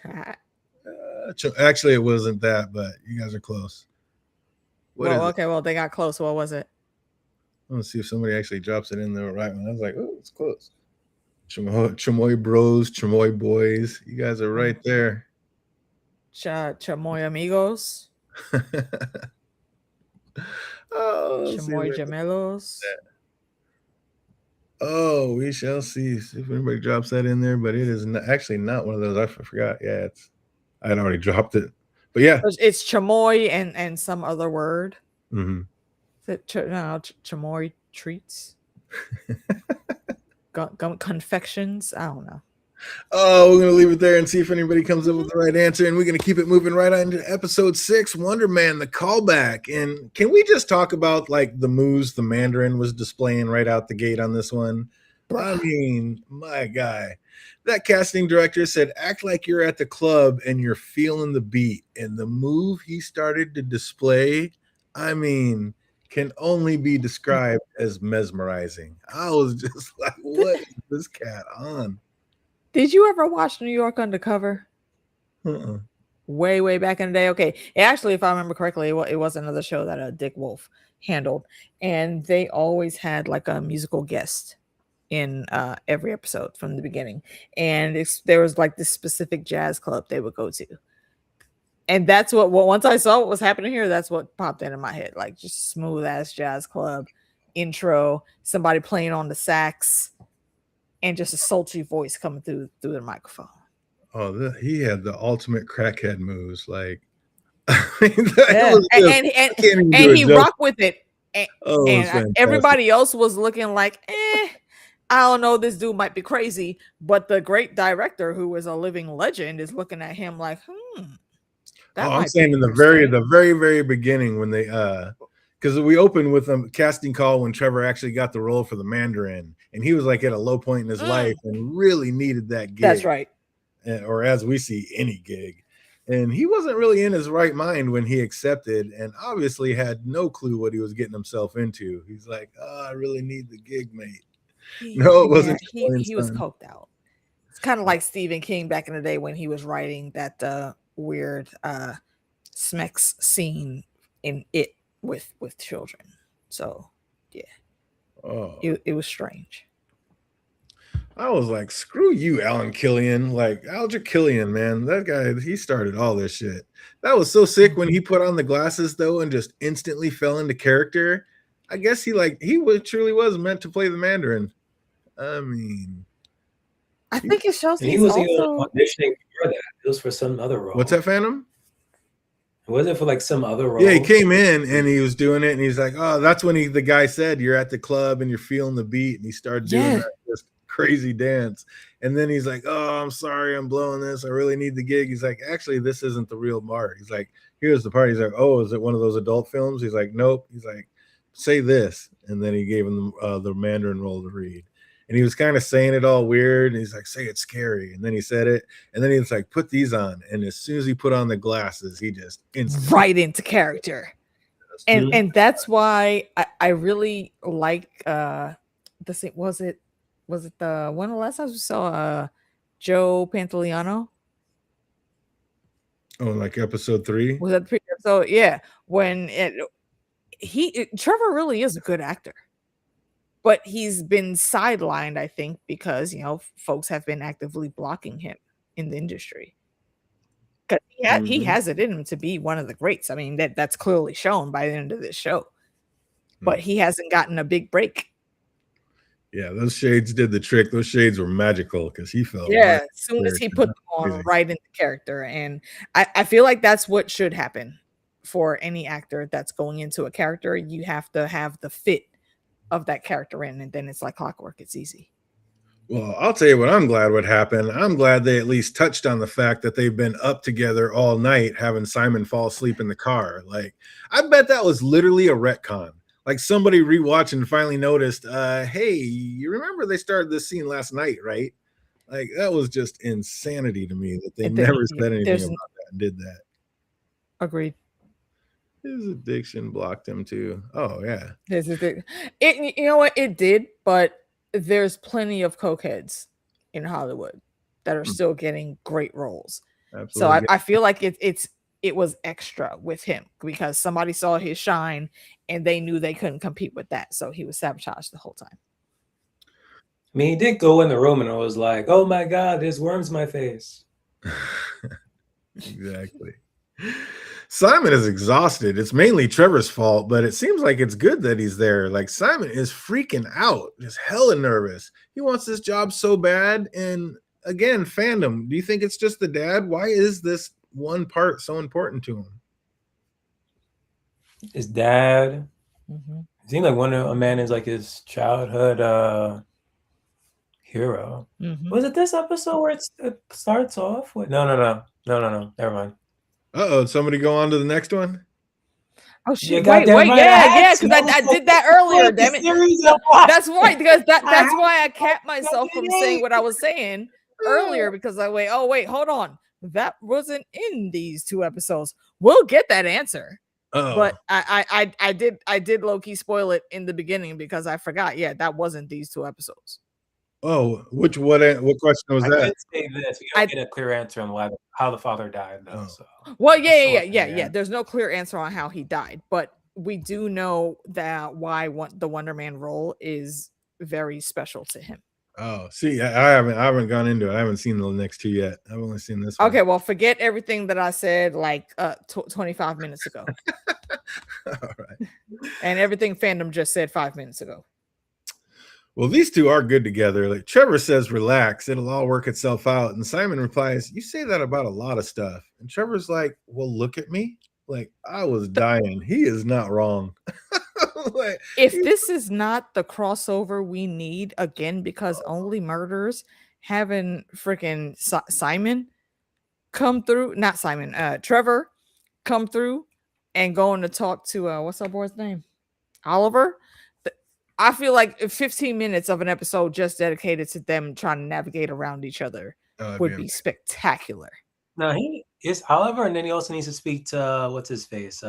Actually, it wasn't that, but you guys are close. What is it? Okay, well, they got close. What was it? Let's see if somebody actually drops it in the right one. I was like, oh, it's close. Chamoy Bros, Chamoy Boys. You guys are right there. Chamoy Amigos. Chamoy Gemelos. Oh, we shall see. See if anybody drops that in there, but it is actually not one of those. I forgot. Yeah, I'd already dropped it. But yeah, it's chamoy and some other word. Mm-hmm. Is it chamoy treats? Confections? I don't know. Oh, we're going to leave it there and see if anybody comes up with the right answer. And we're going to keep it moving right on to episode 6, Wonder Man, the callback. And can we just talk about like the moves the Mandarin was displaying right out the gate on this one? Bruh. I mean, my guy. That casting director said, act like you're at the club and you're feeling the beat. And the move he started to display, I mean, can only be described as mesmerizing. I was just like, what is this cat on? Did you ever watch New York Undercover? Uh-uh. Way back in the day. Okay, actually, if I remember correctly, it was another show that Dick Wolf handled, and they always had like a musical guest in every episode from the beginning, and there was like this specific jazz club they would go to, and that's what once I saw what was happening here, that's what popped into my head, like just smooth ass jazz club intro, somebody playing on the sax, and just a sultry voice coming through the microphone. Oh, he had the ultimate crackhead moves, like, and he rocked with it, and everybody else was looking like, I don't know, this dude might be crazy, but the great director, who is a living legend, is looking at him like, I'm saying in the very beginning when they because we opened with a casting call when Trevor actually got the role for the Mandarin, and he was like at a low point in his life and really needed that gig. That's right. Or as we see, any gig. And he wasn't really in his right mind when he accepted, and obviously had no clue what he was getting himself into. He's like, I really need the gig, mate. No, it wasn't. He was coked out. It's kind of like Stephen King back in the day when he was writing that weird Smex scene in It with children. So yeah, it was strange. I was like, screw you, Alan Killian. Like, Alger Killian, man. That guy, he started all this shit. That was so sick when he put on the glasses, though, and just instantly fell into character. I guess he truly was meant to play the Mandarin. I mean, I think it shows he was even auditioning for that. It was for some other role. What's that, Phantom? Was it for like some other role? Yeah, he came in and he was doing it, and he's like, oh, that's when the guy said, you're at the club and you're feeling the beat, and he started doing that just crazy dance. And then he's like, oh, I'm sorry, I'm blowing this. I really need the gig. He's like, actually, this isn't the real part. He's like, here's the part. He's like, oh, is it one of those adult films? He's like, nope. He's like, say this. And then he gave him the Mandarin role to read. And he was kind of saying it all weird. And he's like, say it's scary. And then he said it. And then he was like, put these on. And as soon as he put on the glasses, he just right into character. And that's why I really like this. Was it the one of the last times we saw Joe Pantoliano? Oh, like episode 3? Was that the episode? Yeah. When Trevor really is a good actor, but he's been sidelined, I think, because folks have been actively blocking him in the industry. Because he Mhm. has it in him to be one of the greats. I mean, that's clearly shown by the end of this show. But Mm. he hasn't gotten a big break. Yeah, those shades did the trick. Those shades were magical because he felt Yeah, right as soon as he character. put That's them on crazy. right into character, and I feel like that's what should happen for any actor that's going into a character. You have to have the fit of that character in, and then it's like clockwork. It's easy. Well, I'll tell you what I'm glad would happen. I'm glad they at least touched on the fact that they've been up together all night having Simon fall asleep in the car. Like, I bet that was literally a retcon. Like somebody rewatching finally noticed, hey, you remember they started this scene last night, right? Like that was just insanity to me that they never said anything There's about that and did that. agreed. His addiction blocked him too. Oh yeah. It you know what it did, but there's plenty of cokeheads in Hollywood that are still getting great roles. So Absolutely. I feel like it was extra with him because somebody saw his shine and they knew they couldn't compete with that. So he was sabotaged the whole time. I mean, he did go in the room and I was like, "Oh my God, there's worms in my face." Exactly. Simon is exhausted. It's mainly Trevor's fault, but it seems like it's good that he's there. Like Simon is freaking out, just hella nervous. He wants this job so bad. And again, fandom. Do you think it's just the dad? Why is this one part so important to him? His dad. Mhm. It seemed like a man is like his childhood hero. Mhm. Was it this episode where it starts off with? No. Never mind. Uh-oh, somebody go on to the next one? Oh You shit! goddamn Wait, right. I had yeah, to. because I was I so did that earlier. disappointed the Damn it! series I watched. That's right, because I that's had why I to kept myself from saying what I was saying earlier because wait, hold on. That wasn't in these two episodes. We'll get that answer. Oh. But I did low key spoil it in the beginning because I forgot. Yeah, that wasn't these two episodes. Oh, what question was I that? could say this. We don't get a clear answer on how the father died, though. Oh. So Well, that's still up in the yeah. air. There's no clear answer on how he died, but we do know that the Wonder Man role is very special to him. Oh, see, I haven't gone into it. I haven't seen the next two yet. I've only seen this one. Okay, well, forget everything that I said like 25 minutes ago. All right. And everything fandom just said 5 minutes ago. Well, these two are good together. Like Trevor says, relax, it'll all work itself out. And Simon replies, you say that about a lot of stuff. And Trevor's like, well, look at me. Like, I was dying. He is not wrong. Like, if this is not the crossover we need again, because Only Murders having freaking Simon come through, not Simon, Trevor come through and going to talk to what's our boy's name? Oliver. I feel like 15 minutes of an episode just dedicated to them trying to navigate around each other would be spectacular. No, he is Oliver, and then he also needs to speak to what's his face,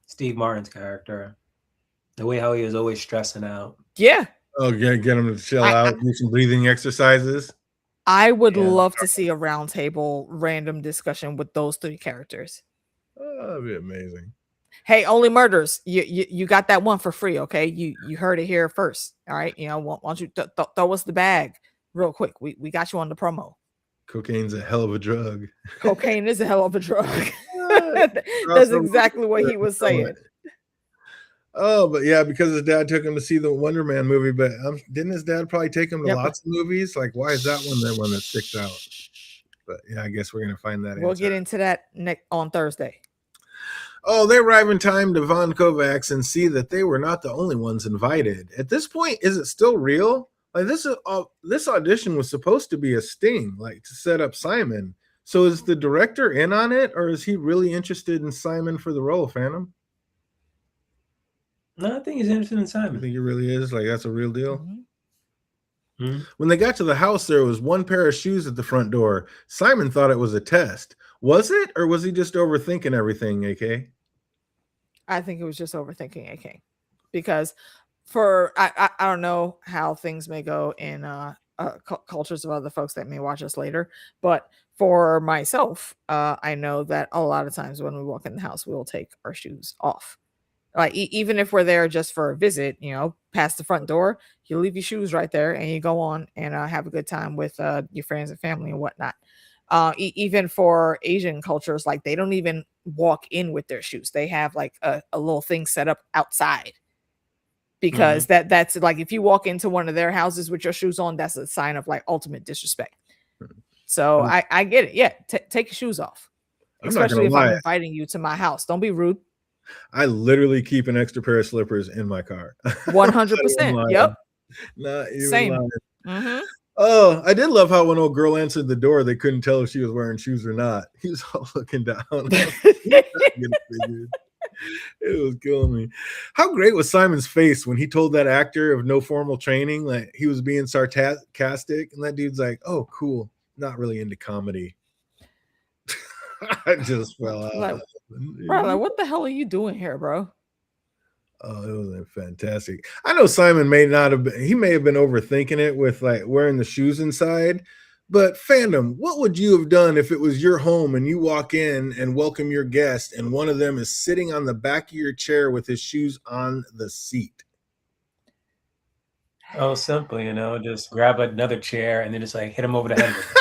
Steve Martin's character. The way how he is always stressing out. Yeah. Oh, get him to chill out, do some breathing exercises. I would love to see a roundtable random discussion with those three characters. Oh, that'd be amazing. Hey, Only Murders, you got that one for free, okay? You heard it here first. All right, why don't you throw us the bag real quick? We got you on the promo. Cocaine's a hell of a drug. Cocaine is a hell of a drug. That's exactly what he was saying. Oh, but yeah, because his dad took him to see the Wonder Man movie, but didn't his dad probably take him to lots of movies? Like, why is that one the one that sticks out? But yeah, I guess we're gonna find that. We'll get into that on Thursday. Oh, they arrive in time to Von Kovacs and see that they were not the only ones invited. At this point, is it still real? Like this audition was supposed to be a sting, like to set up Simon. So is the director in on it, or is he really interested in Simon for the role, Phantom? No, I think he's interested in Simon. You think he really is? Like that's a real deal? Mm-hmm. When they got to the house, there was one pair of shoes at the front door. Simon thought it was a test. Was it, or was he just overthinking everything, AK? I think it was just overthinking AK. Because I don't know how things may go in cultures of other folks that may watch us later, but for myself, I know that a lot of times when we walk in the house, we will take our shoes off. Like even if we're there just for a visit, past the front door, you leave your shoes right there and you go on and have a good time with your friends and family and whatnot. Even for Asian cultures, like they don't even walk in with their shoes. They have like a little thing set up outside because that's like if you walk into one of their houses with your shoes on, that's a sign of like ultimate disrespect. So I get it. Yeah, take your shoes off, I'm not especially gonna if I'm lie. inviting you to my house. Don't be rude. I literally keep an extra pair of slippers in my car. Not even 100%. lying. Yep. Not even Same. lying. Mm-hmm. Oh, I did love how when old girl answered the door, they couldn't tell if she was wearing shoes or not. He was all looking down. It was killing me. How great was Simon's face when he told that actor of no formal training, like he was being sarcastic, and that dude's like, "Oh, cool, not really into comedy." I just fell out. Like, bro, like, what the hell are you doing here, bro? Oh, it was fantastic. I know Simon may not have been, he may have been overthinking it with like wearing the shoes inside, but fandom, what would you have done if it was your home and you walk in and welcome your guest and one of them is sitting on the back of your chair with his shoes on the seat? Oh, simple, just grab another chair and then just like hit him over the head with it.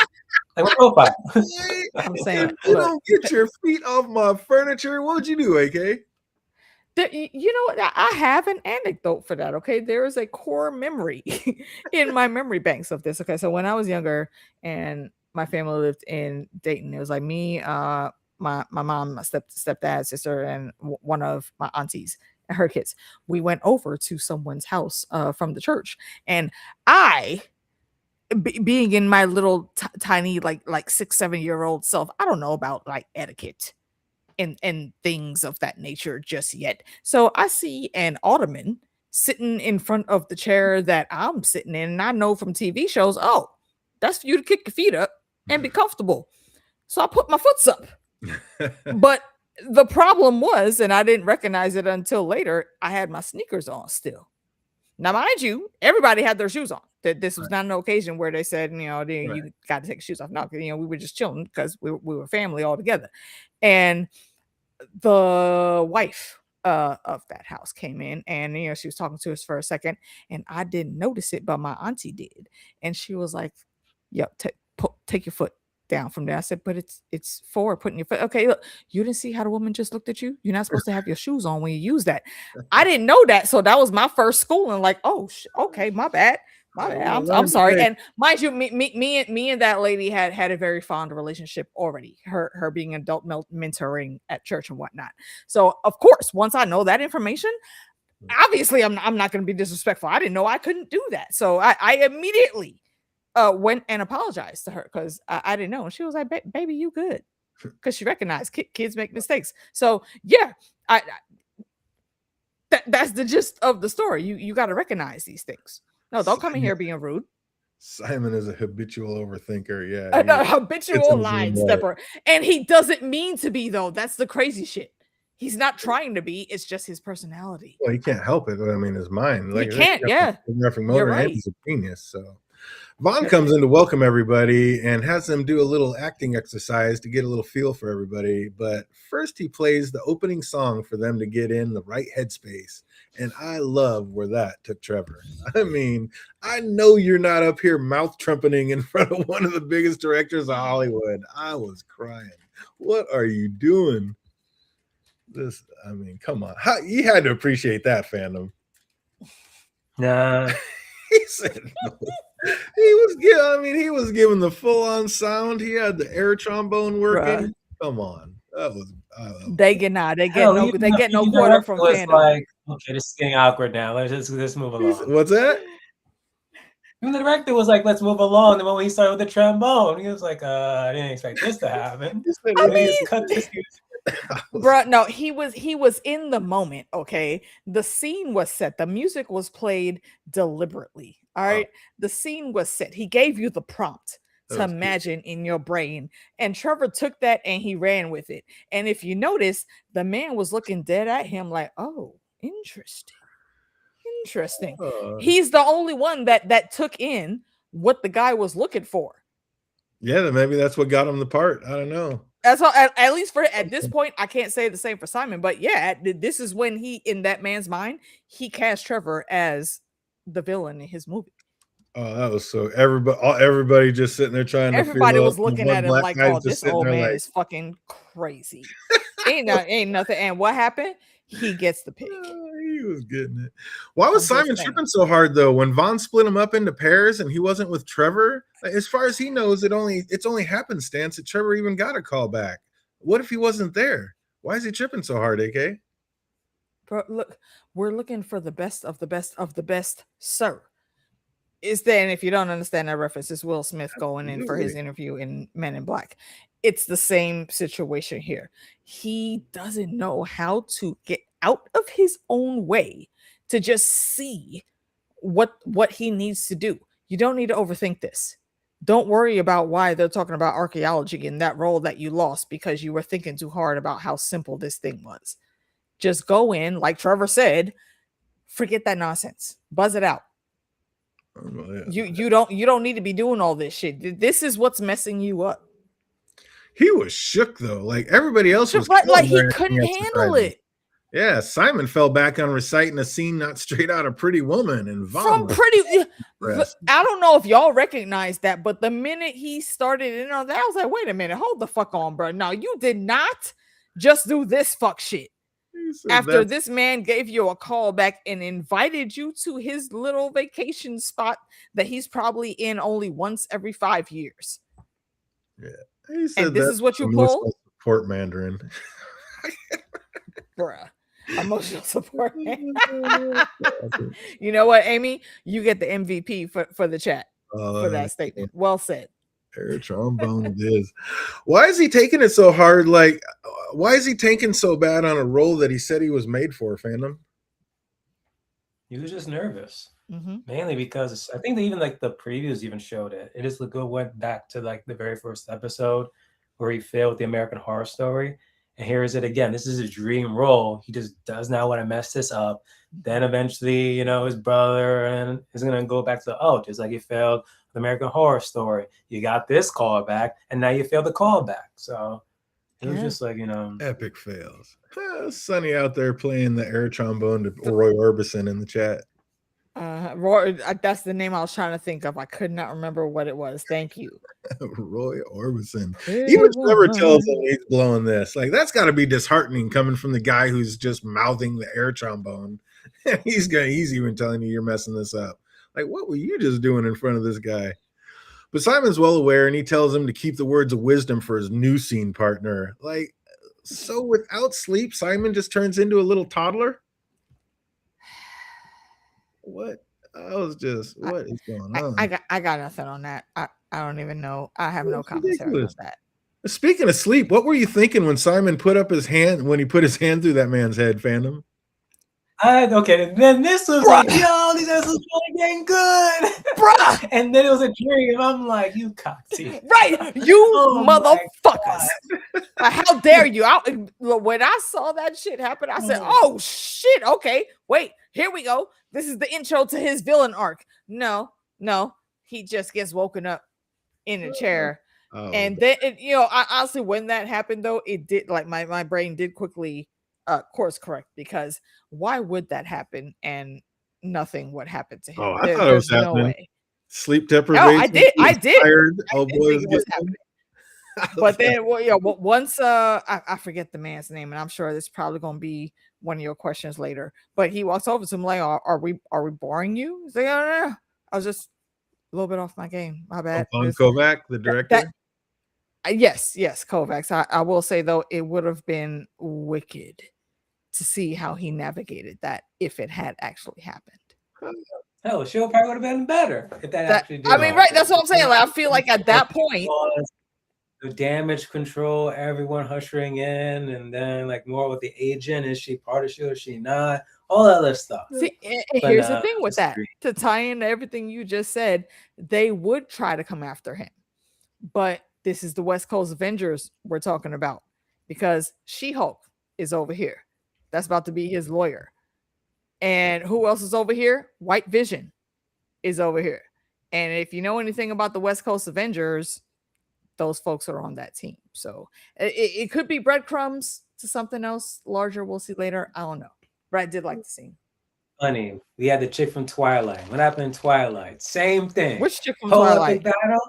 Like what profile? I'm saying, you look, don't get your feet off my furniture. What would you do, AK? you know what? I have an anecdote for that. Okay, there is a core memory in my memory banks of this. Okay, so when I was younger and my family lived in Dayton, it was like me, my mom, my stepdad, sister, and one of my aunties and her kids. We went over to someone's house from the church, and I. Being in my little tiny like 6-7 year old self, I don't know about like etiquette and things of that nature just yet. So I see an ottoman sitting in front of the chair that I'm sitting in, and I know from TV shows, oh, that's for you to kick your feet up and be comfortable. So I put my foots up. But the problem was, and I didn't recognize it until later, I had my sneakers on still. Now, mind you, everybody had their shoes on. That this was not an occasion where they said, you got to take your shoes off. No, we were just chilling because we were family all together. And the wife of that house came in, and she was talking to us for a second, and I didn't notice it, but my auntie did, and she was like, "Yep, take your foot down from there." I said, "But it's for putting your foot." Okay, look, you didn't see how the woman just looked at you. You're not supposed to have your shoes on when you use that. I didn't know that, so that was my first schooling. Like, oh, okay, my bad. I'm sorry. And mind you, me and that lady had a very fond relationship already. Her being adult mentoring at church and whatnot. So of course, once I know that information, obviously I'm not going to be disrespectful. I didn't know I couldn't do that, so I immediately went and apologized to her because I didn't know. And she was like, "Baby, you good?" Because she recognized kids make mistakes. So yeah, that's the gist of the story. You got to recognize these things. No, don't come in here being rude. Simon is a habitual overthinker. Yeah. A habitual line stepper. And he doesn't mean to be, though. That's the crazy shit. He's not trying to be. It's just his personality. Well, he can't help it. I mean, his mind. Like, he can't, yeah. You're right. He's a genius, so. Vaughn comes in to welcome everybody and has them do a little acting exercise to get a little feel for everybody. But first, he plays the opening song for them to get in the right headspace. And I love where that took Trevor. I mean, I know you're not up here mouth trumpeting in front of one of the biggest directors of Hollywood. I was crying. What are you doing? I mean, come on. You had to appreciate that, fandom. Nah. He said no. He was giving the full-on sound. He had the air trombone working. Bruh. Come on. That was they get no quarter from fandom. Like, okay, this is getting awkward now. Let's move along. What's that? Even the director was like, "Let's move along." The moment he started with the trombone, he was like, "I didn't expect this to happen." I mean, cut this. Bro, no, he was in the moment. Okay, the scene was set, the music was played deliberately. All right, the scene was set. He gave you the prompt to imagine in your brain, and Trevor took that and he ran with it. And if you notice, the man was looking dead at him like, "Oh, interesting. He's the only one that took in what the guy was looking for." Yeah, maybe that's what got him the part. I don't know. That's all. At least for at this point, I can't say the same for Simon. But yeah, this is when he, in that man's mind, he cast Trevor as the villain in his movie. Oh, that was so everybody just sitting there trying to feel Everybody up. was And looking one at him black like, guy's "Oh, just this sitting old there man like, is fucking crazy." Ain't nothing. And what happened? He gets the pig. He was getting it. Why was I'm just Simon saying. tripping so hard though? When Vaughn split him up into pairs and he wasn't with Trevor, as far as he knows, it's only happenstance that Trevor even got a call back. What if he wasn't there? Why is he tripping so hard, AK? But look, we're looking for the best of the best of the best, sir. Is then if you don't understand that reference, it's Will Smith going in for his Absolutely. interview in Men in Black. It's the same situation here. He doesn't know how to get out of his own way to just see what he needs to do. You don't need to overthink this. Don't worry about why they're talking about archaeology in that role that you lost because you were thinking too hard about how simple this thing was. Just go in, like Trevor said, forget that nonsense. Buzz it out. Oh, yeah. You don't need to be doing all this shit. This is what's messing you up. He was shook though. Like everybody else was But like killing he their couldn't acting handle exercises. it. Yeah, Simon fell back on reciting a scene not straight out of Pretty Woman, and Vaughn From was Pretty, impressed. I don't know if y'all recognize that, but the minute he started in on that, I was like, wait a minute, hold the fuck on, bro. No, you did not just do this fuck shit. He said After that's this man gave you a call back and invited you to his little vacation spot that he's probably in only once every 5 years. yeah. He said And this that is what you emotional pull, support Mandarin. bruh. Emotional support. You know what, Amy? You get the MVP for the chat for that statement. Well said. Air trombone it is. Why is he taking it so hard? Like, why is he taking so bad on a role that he said he was made for, fandom? He was just nervous. Mm-hmm. Mainly because I think that even like the previews even showed it. It just went back to like the very first episode where he failed the American Horror Story. And here is it again. This is a dream role. He just does not want to mess this up. Then eventually, his brother and is gonna go back to just like you failed the American Horror Story. You got this callback, and now you failed the callback. So it was just like epic fails. Sonny out there playing the air trombone to Roy Orbison in the chat. Roy, that's the name I was trying to think of. I could not remember what it was. Thank you. Roy Orbison. Even Trevor tells him he's blowing this. Like, that's got to be disheartening coming from the guy who's just mouthing the air trombone. He's even telling you you're messing this up. Like, what were you just doing in front of this guy? But Simon's well aware, and he tells him to keep the words of wisdom for his new scene partner. Like, so without sleep, Simon just turns into a little toddler? What? What is going on? I got nothing on that. I don't even know. I have no commentary on that. Speaking of sleep, what were you thinking when Simon put his hand through that man's head, fandom? Okay, then this was like, yo, these guys are getting good, bruh. And then it was a dream. I'm like, you cockteeth, right? You motherfuckers! How dare you? When I saw that shit happen, I said, "Oh shit! Okay, wait, here we go. This is the intro to his villain arc." No, he just gets woken up in a chair, and then I honestly, when that happened, though, it did like my brain did quickly course correct, because why would that happen and nothing would happen to him? I thought it was happening. No way. Sleep deprivation. No, I did. Tired. Oh boy, it was happening. But then, once I forget the man's name, and I'm sure this is probably going to be one of your questions later. But he walks over to him like, "Are we boring you?" He's like, "Oh, no. I was just a little bit off my game. My bad." On Kovac, the director. Yes, Kovacs. I will say though, it would have been wicked to see how he navigated that if it had actually happened. Hell, the show probably would have been better if that actually did. I mean, right? That's what I'm saying. Like, I feel like at that point, the damage control, everyone hushing in, and then like more with the agent. Is she part of the show? Is she not? All that other stuff. See, here's the thing with that. To tie into everything you just said, they would try to come after him, but this is the West Coast Avengers we're talking about, because She-Hulk is over here. That's about to be his lawyer. And who else is over here? White Vision is over here. And if you know anything about the West Coast Avengers, those folks are on that team. So it could be breadcrumbs to something else larger. We'll see later. I don't know. But I did like the scene. Funny. We had the chick from Twilight. What happened in Twilight? Same thing. Which chick from Pull up in Twilight? battle.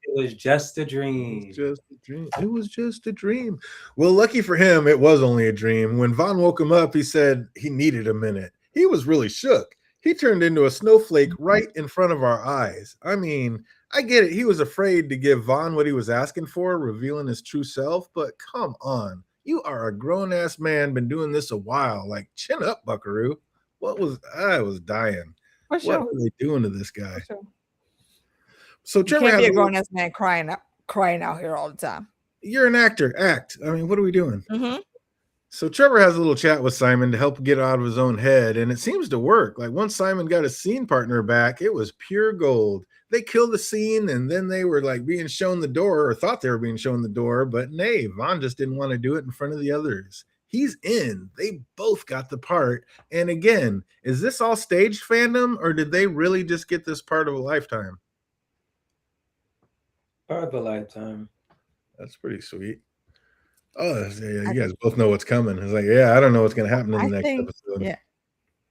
It was just a It dream. was just a dream. It was just a dream. Well, lucky for him, it was only a dream. When Vaughn woke him up, he said he needed a minute. He was really shook. He turned into a snowflake right in front of our eyes. I mean, I get it. He was afraid to give Vaughn what he was asking for, revealing his true self, but come on. You are a grown-ass man, been doing this a while. Like, chin up, buckaroo. I was dying. For What sure. are they doing to this guy? For sure. So You Trevor can't has be a a little- grown ass man crying out here all the time. You're an actor. Act. I mean, what are we doing? Mm-hmm. So Trevor has a little chat with Simon to help get out of his own head, and it seems to work. Like once Simon got his scene partner back, it was pure gold. They killed the scene, and then they were like being shown the door, or thought they were being shown the door, but nay, Vaughn just didn't want to do it in front of the others. He's in. They both got the part. And again, is this all staged fandom, or did they really just get this part of a lifetime? Part of a lifetime. That's pretty sweet. Oh, yeah, you guys both know what's coming. It's like, yeah, I don't know what's going to happen in the next episode. Yeah,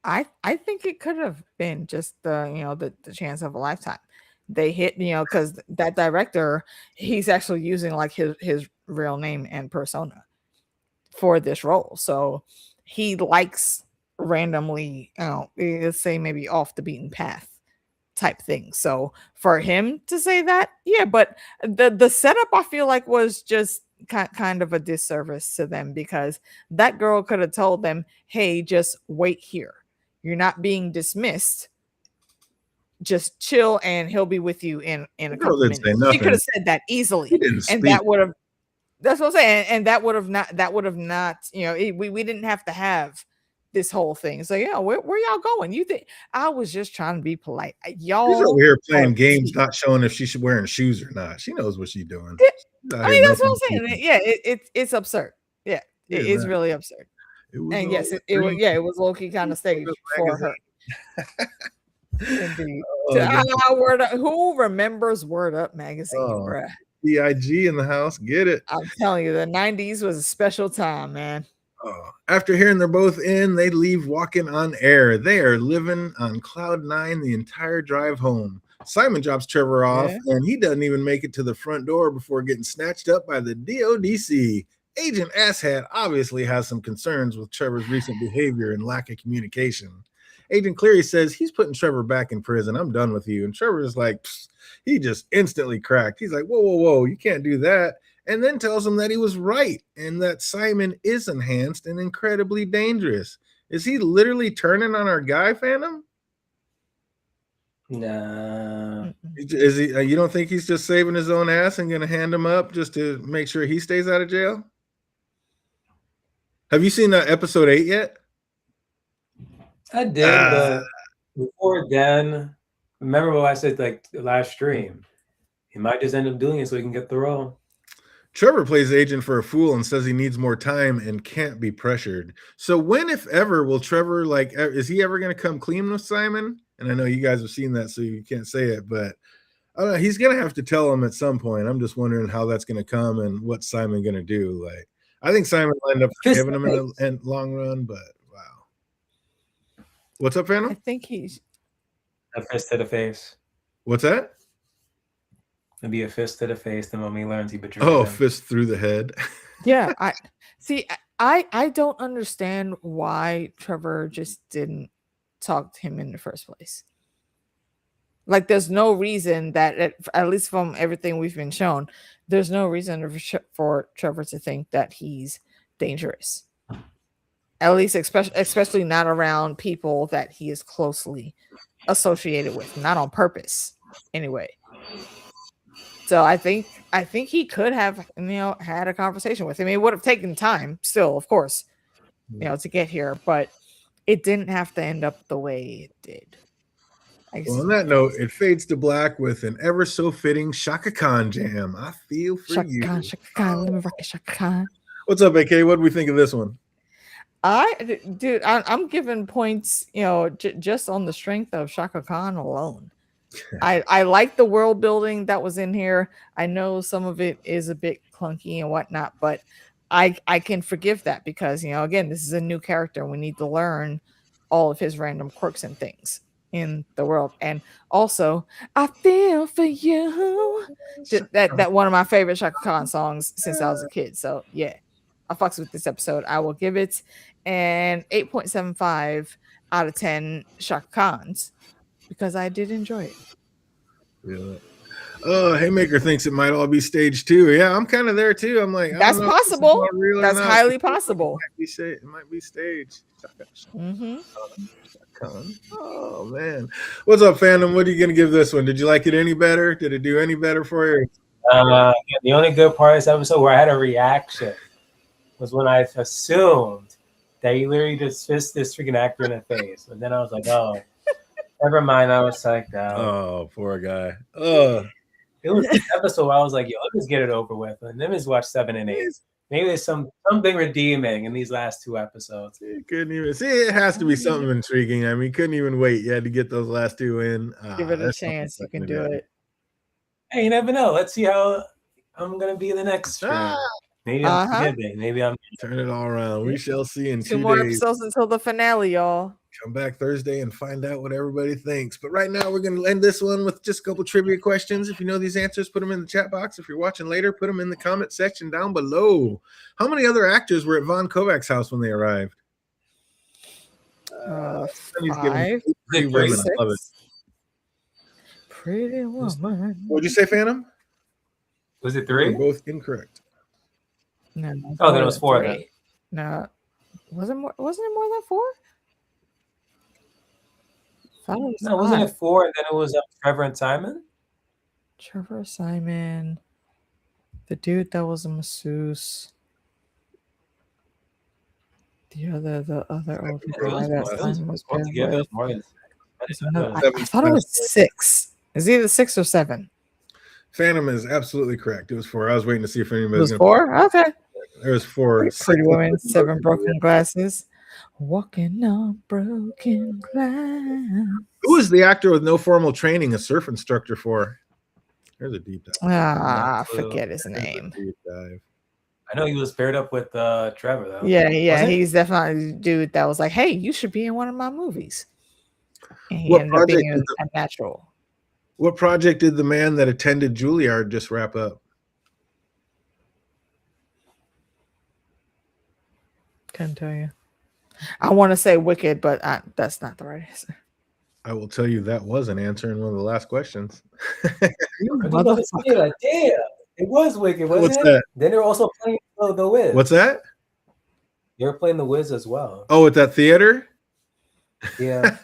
I think it could have been just the chance of a lifetime. They hit because that director, he's actually using like his real name and persona for this role, so he likes randomly, let's say maybe off the beaten path type thing. So for him to say that, yeah, but the setup I feel like was just kind of a disservice to them, because that girl could have told them, hey, just wait here, you're not being dismissed, just chill and he'll be with you in a couple minutes. She could have said that easily, and that would have, that's what I'm saying, and that would have not we didn't have to have this whole thing. It's like, yeah, where y'all going? You think I was just trying to be polite? Y'all, she's over here playing games, not showing if she's wearing shoes or not. She knows what she's doing. I mean, that's what I'm saying. Yeah, it's absurd. Yeah, it is really absurd. And yes, it was low-key kind of staged for her. Indeed. Who remembers Word Up magazine, bruh? BIG in the house, get it. I'm telling you, the 90s was a special time, man. After hearing they're both in, they leave walking on air. They are living on cloud nine the entire drive home. Simon drops Trevor off, and he doesn't even make it to the front door before getting snatched up by the DODC. Agent Asshat obviously has some concerns with Trevor's recent behavior and lack of communication. Agent Cleary says he's putting Trevor back in prison. I'm done with you. And Trevor is like, he just instantly cracked. He's like, whoa, you can't do that. And then tells him that he was right and that Simon is enhanced and incredibly dangerous. Is he literally turning on our guy, Phantom? Nah. Is he? You don't think he's just saving his own ass and going to hand him up just to make sure he stays out of jail? Have you seen episode 8 yet? I did, but before then, remember what I said like the last stream? He might just end up doing it so he can get the role. Trevor plays agent for a fool and says he needs more time and can't be pressured. So when, if ever, will Trevor, is he ever going to come clean with Simon? And I know you guys have seen that, so you can't say it, but I don't know. He's going to have to tell him at some point. I'm just wondering how that's going to come and what's Simon going to do. Like, I think Simon will end up forgiving him in the long run, but wow. What's up, Phantom? I think he's a fist to the face. What's that? It'd be a fist to the face the moment he learns he betrayed him. Fist through the head. Yeah, I don't understand why Trevor just didn't talk to him in the first place. Like, there's no reason that, at least from everything we've been shown, there's no reason for Trevor to think that he's dangerous. At least, especially not around people that he is closely associated with, not on purpose, anyway. So I think he could have, had a conversation with him. It would have taken time, still, of course, to get here, but it didn't have to end up the way it did. Well, on that note, it fades to black with an ever so fitting Shaka Khan jam. I feel for Shaka you. Shaka Khan, let me rock it, Shaka Khan. What's up, AK? What do we think of this one? I'm giving points, just on the strength of Shaka Khan alone. I like the world building that was in here. I know some of it is a bit clunky and whatnot, but I can forgive that because again, this is a new character. We need to learn all of his random quirks and things in the world. And also, I feel for you. That one of my favorite Shaka Khan songs since I was a kid. So yeah, I fucks with this episode. I will give it an 8.75 out of 10 Shaka Khans because I did enjoy it. Yeah. Oh, Haymaker thinks it might all be stage 2. Yeah, I'm kind of there too. I'm like, I That's don't know if this is possible. all real or That's not. highly possible. It might be stage. Mm-hmm. Oh man, what's up, fandom? What are you gonna give this one? Did you like it any better? Did it do any better for you? The only good part of this episode where I had a reaction was when I assumed that he literally just fist this freaking actor in the face, and then I was like, oh, never mind. I was like, no. Oh, poor guy. It was this episode where I was like, yo, let's get it over with. And then just watch 7 and 8. Maybe there's something redeeming in these last 2 episodes. You couldn't even see. It has to be something intriguing. I mean, couldn't even wait. You had to get those last 2 in. Give it a chance. You can do it. Hey, you never know. Let's see how I'm gonna be the next stream. Maybe I'm forgiving. Maybe I'm turn it all around. We shall see in 2 2 more days. episodes until the finale, y'all. Come back Thursday and find out what everybody thinks. But right now, we're going to end this one with just a couple trivia questions. If you know these answers, put them in the chat box. If you're watching later, put them in the comment section down below. How many other actors were at Von Kovac's house when they arrived? 5, Pretty women. 6. I love it. Pretty woman. What'd you say, Phantom? Was it 3? You're both incorrect. No. Oh, then it was 4 then. No. Wasn't it more than 4? No, wasn't it 4 and then it was Trevor and Simon? Trevor, Simon, the dude that was a masseuse, the other old guy that Simon was with. I thought it was 6. It's either 6 or 7. Phantom is absolutely correct. It was 4. I was waiting to see if anybody was 4. Okay. There was 4. Pretty woman, 7 broken glasses. Walking on broken glass. Who was the actor with no formal training a surf instructor for? There's a deep dive. I forget his name. Deep dive. I know he was paired up with Trevor though. Yeah. He's definitely the dude that was like, "Hey, you should be in one of my movies." And he What ended up being a natural. What project did the man that attended Juilliard just wrap up? Couldn't tell you. I want to say Wicked, but that's not the right answer. I will tell you that was an answer in one of the last questions. Damn, it was Wicked, wasn't What's it? that? Then they were also playing the Wiz. What's that? They were playing the Wiz as well. Oh, at that theater? Yeah.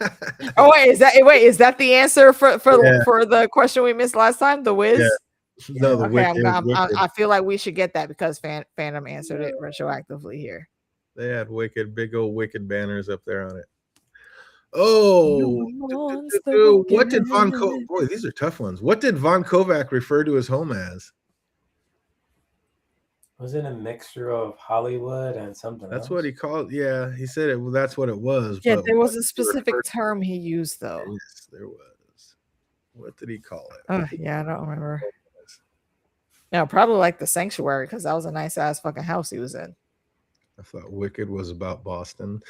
Oh is that the answer for the question we missed last time? The Wiz? Yeah. No, the okay, Wicked. I feel like we should get that because Phantom answered it retroactively here. They had big old Wicked banners up there on it. Oh, what did Von Kovac? Boy, these are tough ones. What did Von Kovac refer to his home as? Was it a mixture of Hollywood and something That's else? what he called. Yeah, he said it. Well, that's what it was. Yeah, there was a specific term he used though. Yes, there was. What did he call it? Oh, yeah, I don't remember. No, probably like the Sanctuary because that was a nice ass fucking house he was in. I thought Wicked was about Boston.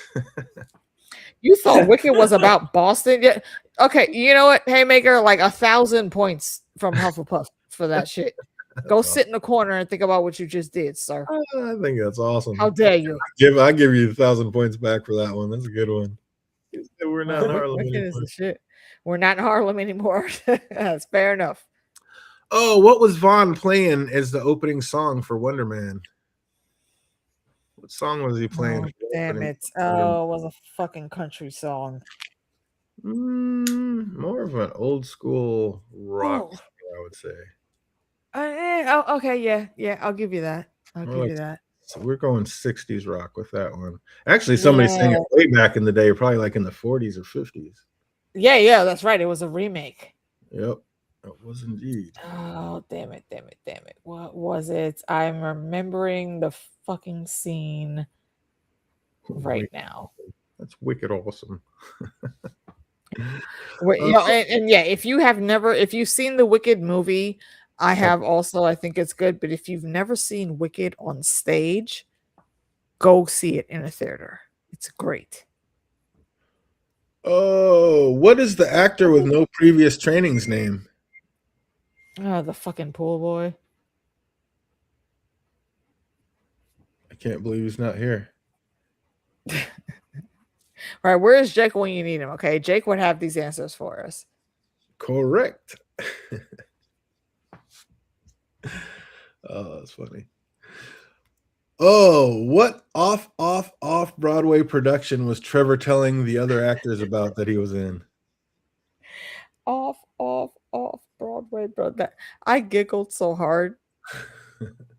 You thought Wicked was about Boston? Yeah. Okay, you know what, Haymaker? Like 1,000 points from Hufflepuff for that shit. Go sit in the corner and think about what you just did, sir. I think that's awesome. How dare you? I give you 1,000 points back for that one. That's a good one. We're not in Harlem Wicked anymore. is the shit. We're not in Harlem anymore. That's fair enough. Oh, what was Vaughn playing as the opening song for Wonder Man? What song was he playing? Oh, damn it. Oh, it was a fucking country song. More of an old school rock, I would say. Okay, yeah, I'll give you that. I'll give you that. So we're going 60s rock with that one. Actually, somebody sang it way back in the day, probably like in the 40s or 50s. Yeah, that's right. It was a remake. Yep, it was indeed. Oh, damn it. What was it? I'm remembering the fucking scene right now. That's wicked awesome. You know, and yeah, if you've seen the Wicked movie, I have also. I think it's good, but if you've never seen Wicked on stage, go see it in a theater. It's great. Oh, what is the actor with no previous training's name? Oh, the fucking pool boy. I can't believe he's not here. All right, where is Jake when you need him? Okay, Jake would have these answers for us. Correct. Oh, that's funny. Oh, what off Broadway production was Trevor telling the other actors about that he was in? Off Broadway, bro. That I giggled so hard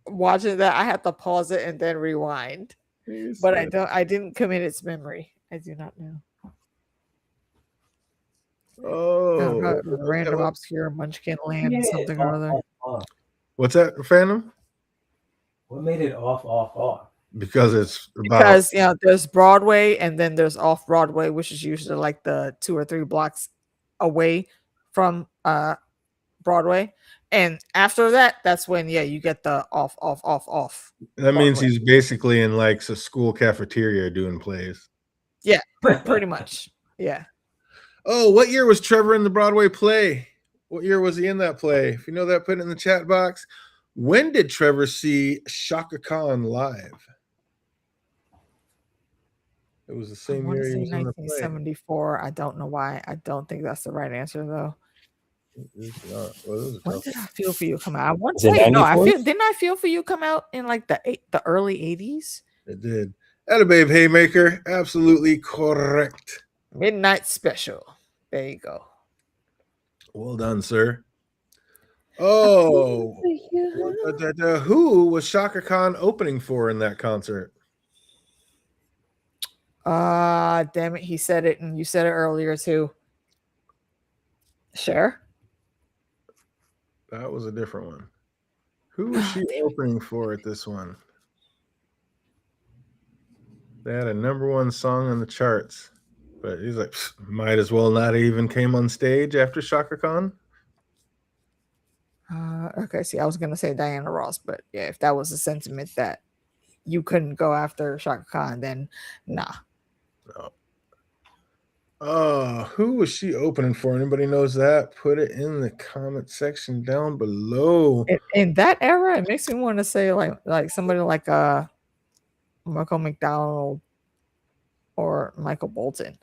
watching that. I had to pause it and then rewind. But I didn't commit its memory. I do not know. Oh, Random obscure munchkin land something or other. What's that, Phantom? What made it off? Because it's Because there's Broadway and then there's off Broadway, which is usually like the 2 or 3 blocks away from Broadway. And after that, that's when you get the off. That means he's basically in like a school cafeteria doing plays. Yeah, pretty much. Yeah. Oh, what year was Trevor in the Broadway play? What year was he in that play? If you know that, put it in the chat box. When did Trevor see Shaka Khan live? It was the same year he was in the play. 1974. I don't know why. I don't think that's the right answer though. When did I Feel for You come out? I want to say no. Didn't I Feel for You come out in like the early 80s? It did. Attababe Haymaker, absolutely correct. Midnight Special. There you go. Well done, sir. Oh, who was Shaka Khan opening for in that concert? Damn it, he said it, and you said it earlier too. Cher? That was a different one. Who was she opening for at this one? They had a #1 song on the charts, but he's like, might as well not even came on stage after Shaka Khan. Okay, see, I was gonna say Diana Ross, but yeah, if that was the sentiment that you couldn't go after Shaka Khan, then nah. No. Who was she opening for? Anybody knows that? Put it in the comment section down below. In that era, it makes me want to say like somebody like Michael McDonald or Michael Bolton,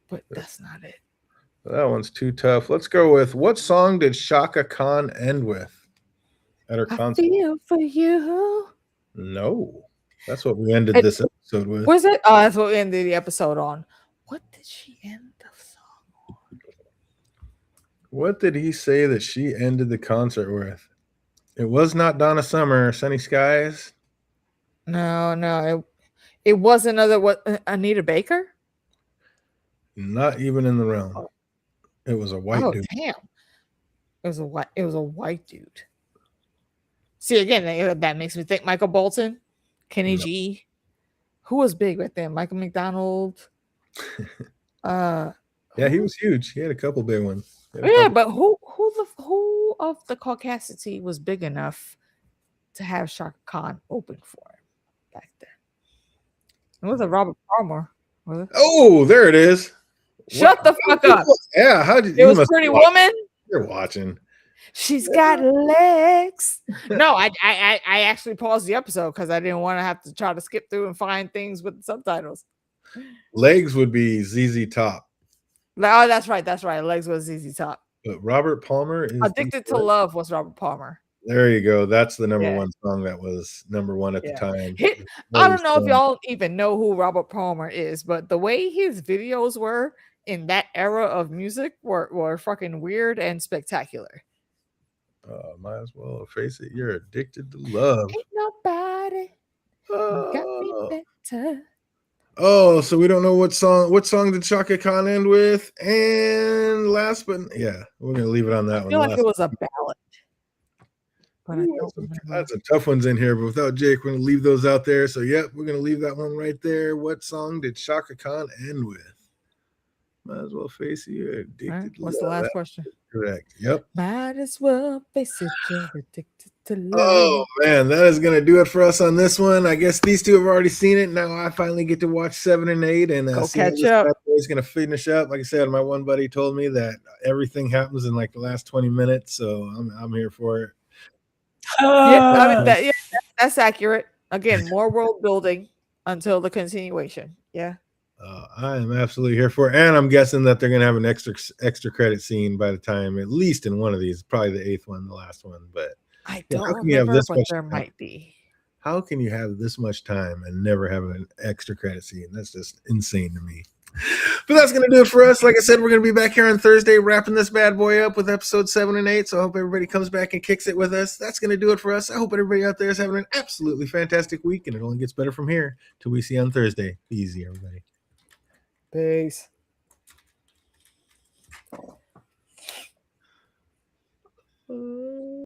but that's not it. That one's too tough. Let's go with, what song did Shaka Khan end with at her concert? I Feel for You. No, that's what we ended this episode with. Was it? Oh, that's what we ended the episode on. What did she end the song on? What did he say that she ended the concert with? It was not Donna Summer, Sunny Skies. No. It was Anita Baker? Not even in the realm. It was a white dude. Damn. It was a white dude. See, again, that makes me think Michael Bolton, Kenny G. Who was big right there? Michael McDonald. Yeah, he was huge. He had a couple big ones. Yeah, but who of the Caucasity was big enough to have Shaka Khan open for him back then? It was a Robert Palmer. Was it? Oh, there it is. Shut the fuck up. Yeah, how did it was Pretty Woman? You're watching. She's got legs. No, I actually paused the episode because I didn't want to have to try to skip through and find things with the subtitles. Legs would be ZZ Top. Oh, that's right. Legs was ZZ Top. But Robert Palmer is Addicted to Love was Robert Palmer. There you go. That's the #1 song that was #1 at the time. I don't know if y'all even know who Robert Palmer is, but the way his videos were in that era of music were fucking weird and spectacular. Might as well face it. You're addicted to love. Ain't nobody got me better. Oh, so we don't know what song did Shaka Khan end with? And last but we're gonna leave it on that one. I feel like it was a ballad. But I don't that's some tough ones in here, but without Jake, we're gonna leave those out there. So we're gonna leave that one right there. What song did Shaka Khan end with? Might as well face it. You're All addicted right. to What's the love. last That's question? correct. Yep. Might as well face it, you're addicted to Oh love. man, that is gonna do it for us on this one. I guess these two have already seen it. Now I finally get to watch 7 and 8 and Go see how catch this up. bad boy is gonna finish up. Like I said, my one buddy told me that everything happens in like the last 20 minutes, so I'm here for it. Yeah, I mean Ah. that's accurate. Again, more world building until the continuation. Yeah. I am absolutely here for it, and I'm guessing that they're gonna have an extra credit scene by the time, at least in one of these, probably the 8th one, the last one. But I yeah, how don't can you have remember, this but much there time? might be. How can you have this much time and never have an extra credit scene? That's just insane to me. But that's going to do it for us. Like I said, we're going to be back here on Thursday wrapping this bad boy up with episode 7 and 8. So I hope everybody comes back and kicks it with us. That's going to do it for us. I hope everybody out there is having an absolutely fantastic week, and it only gets better from here till we see you on Thursday. Be easy, everybody. Peace.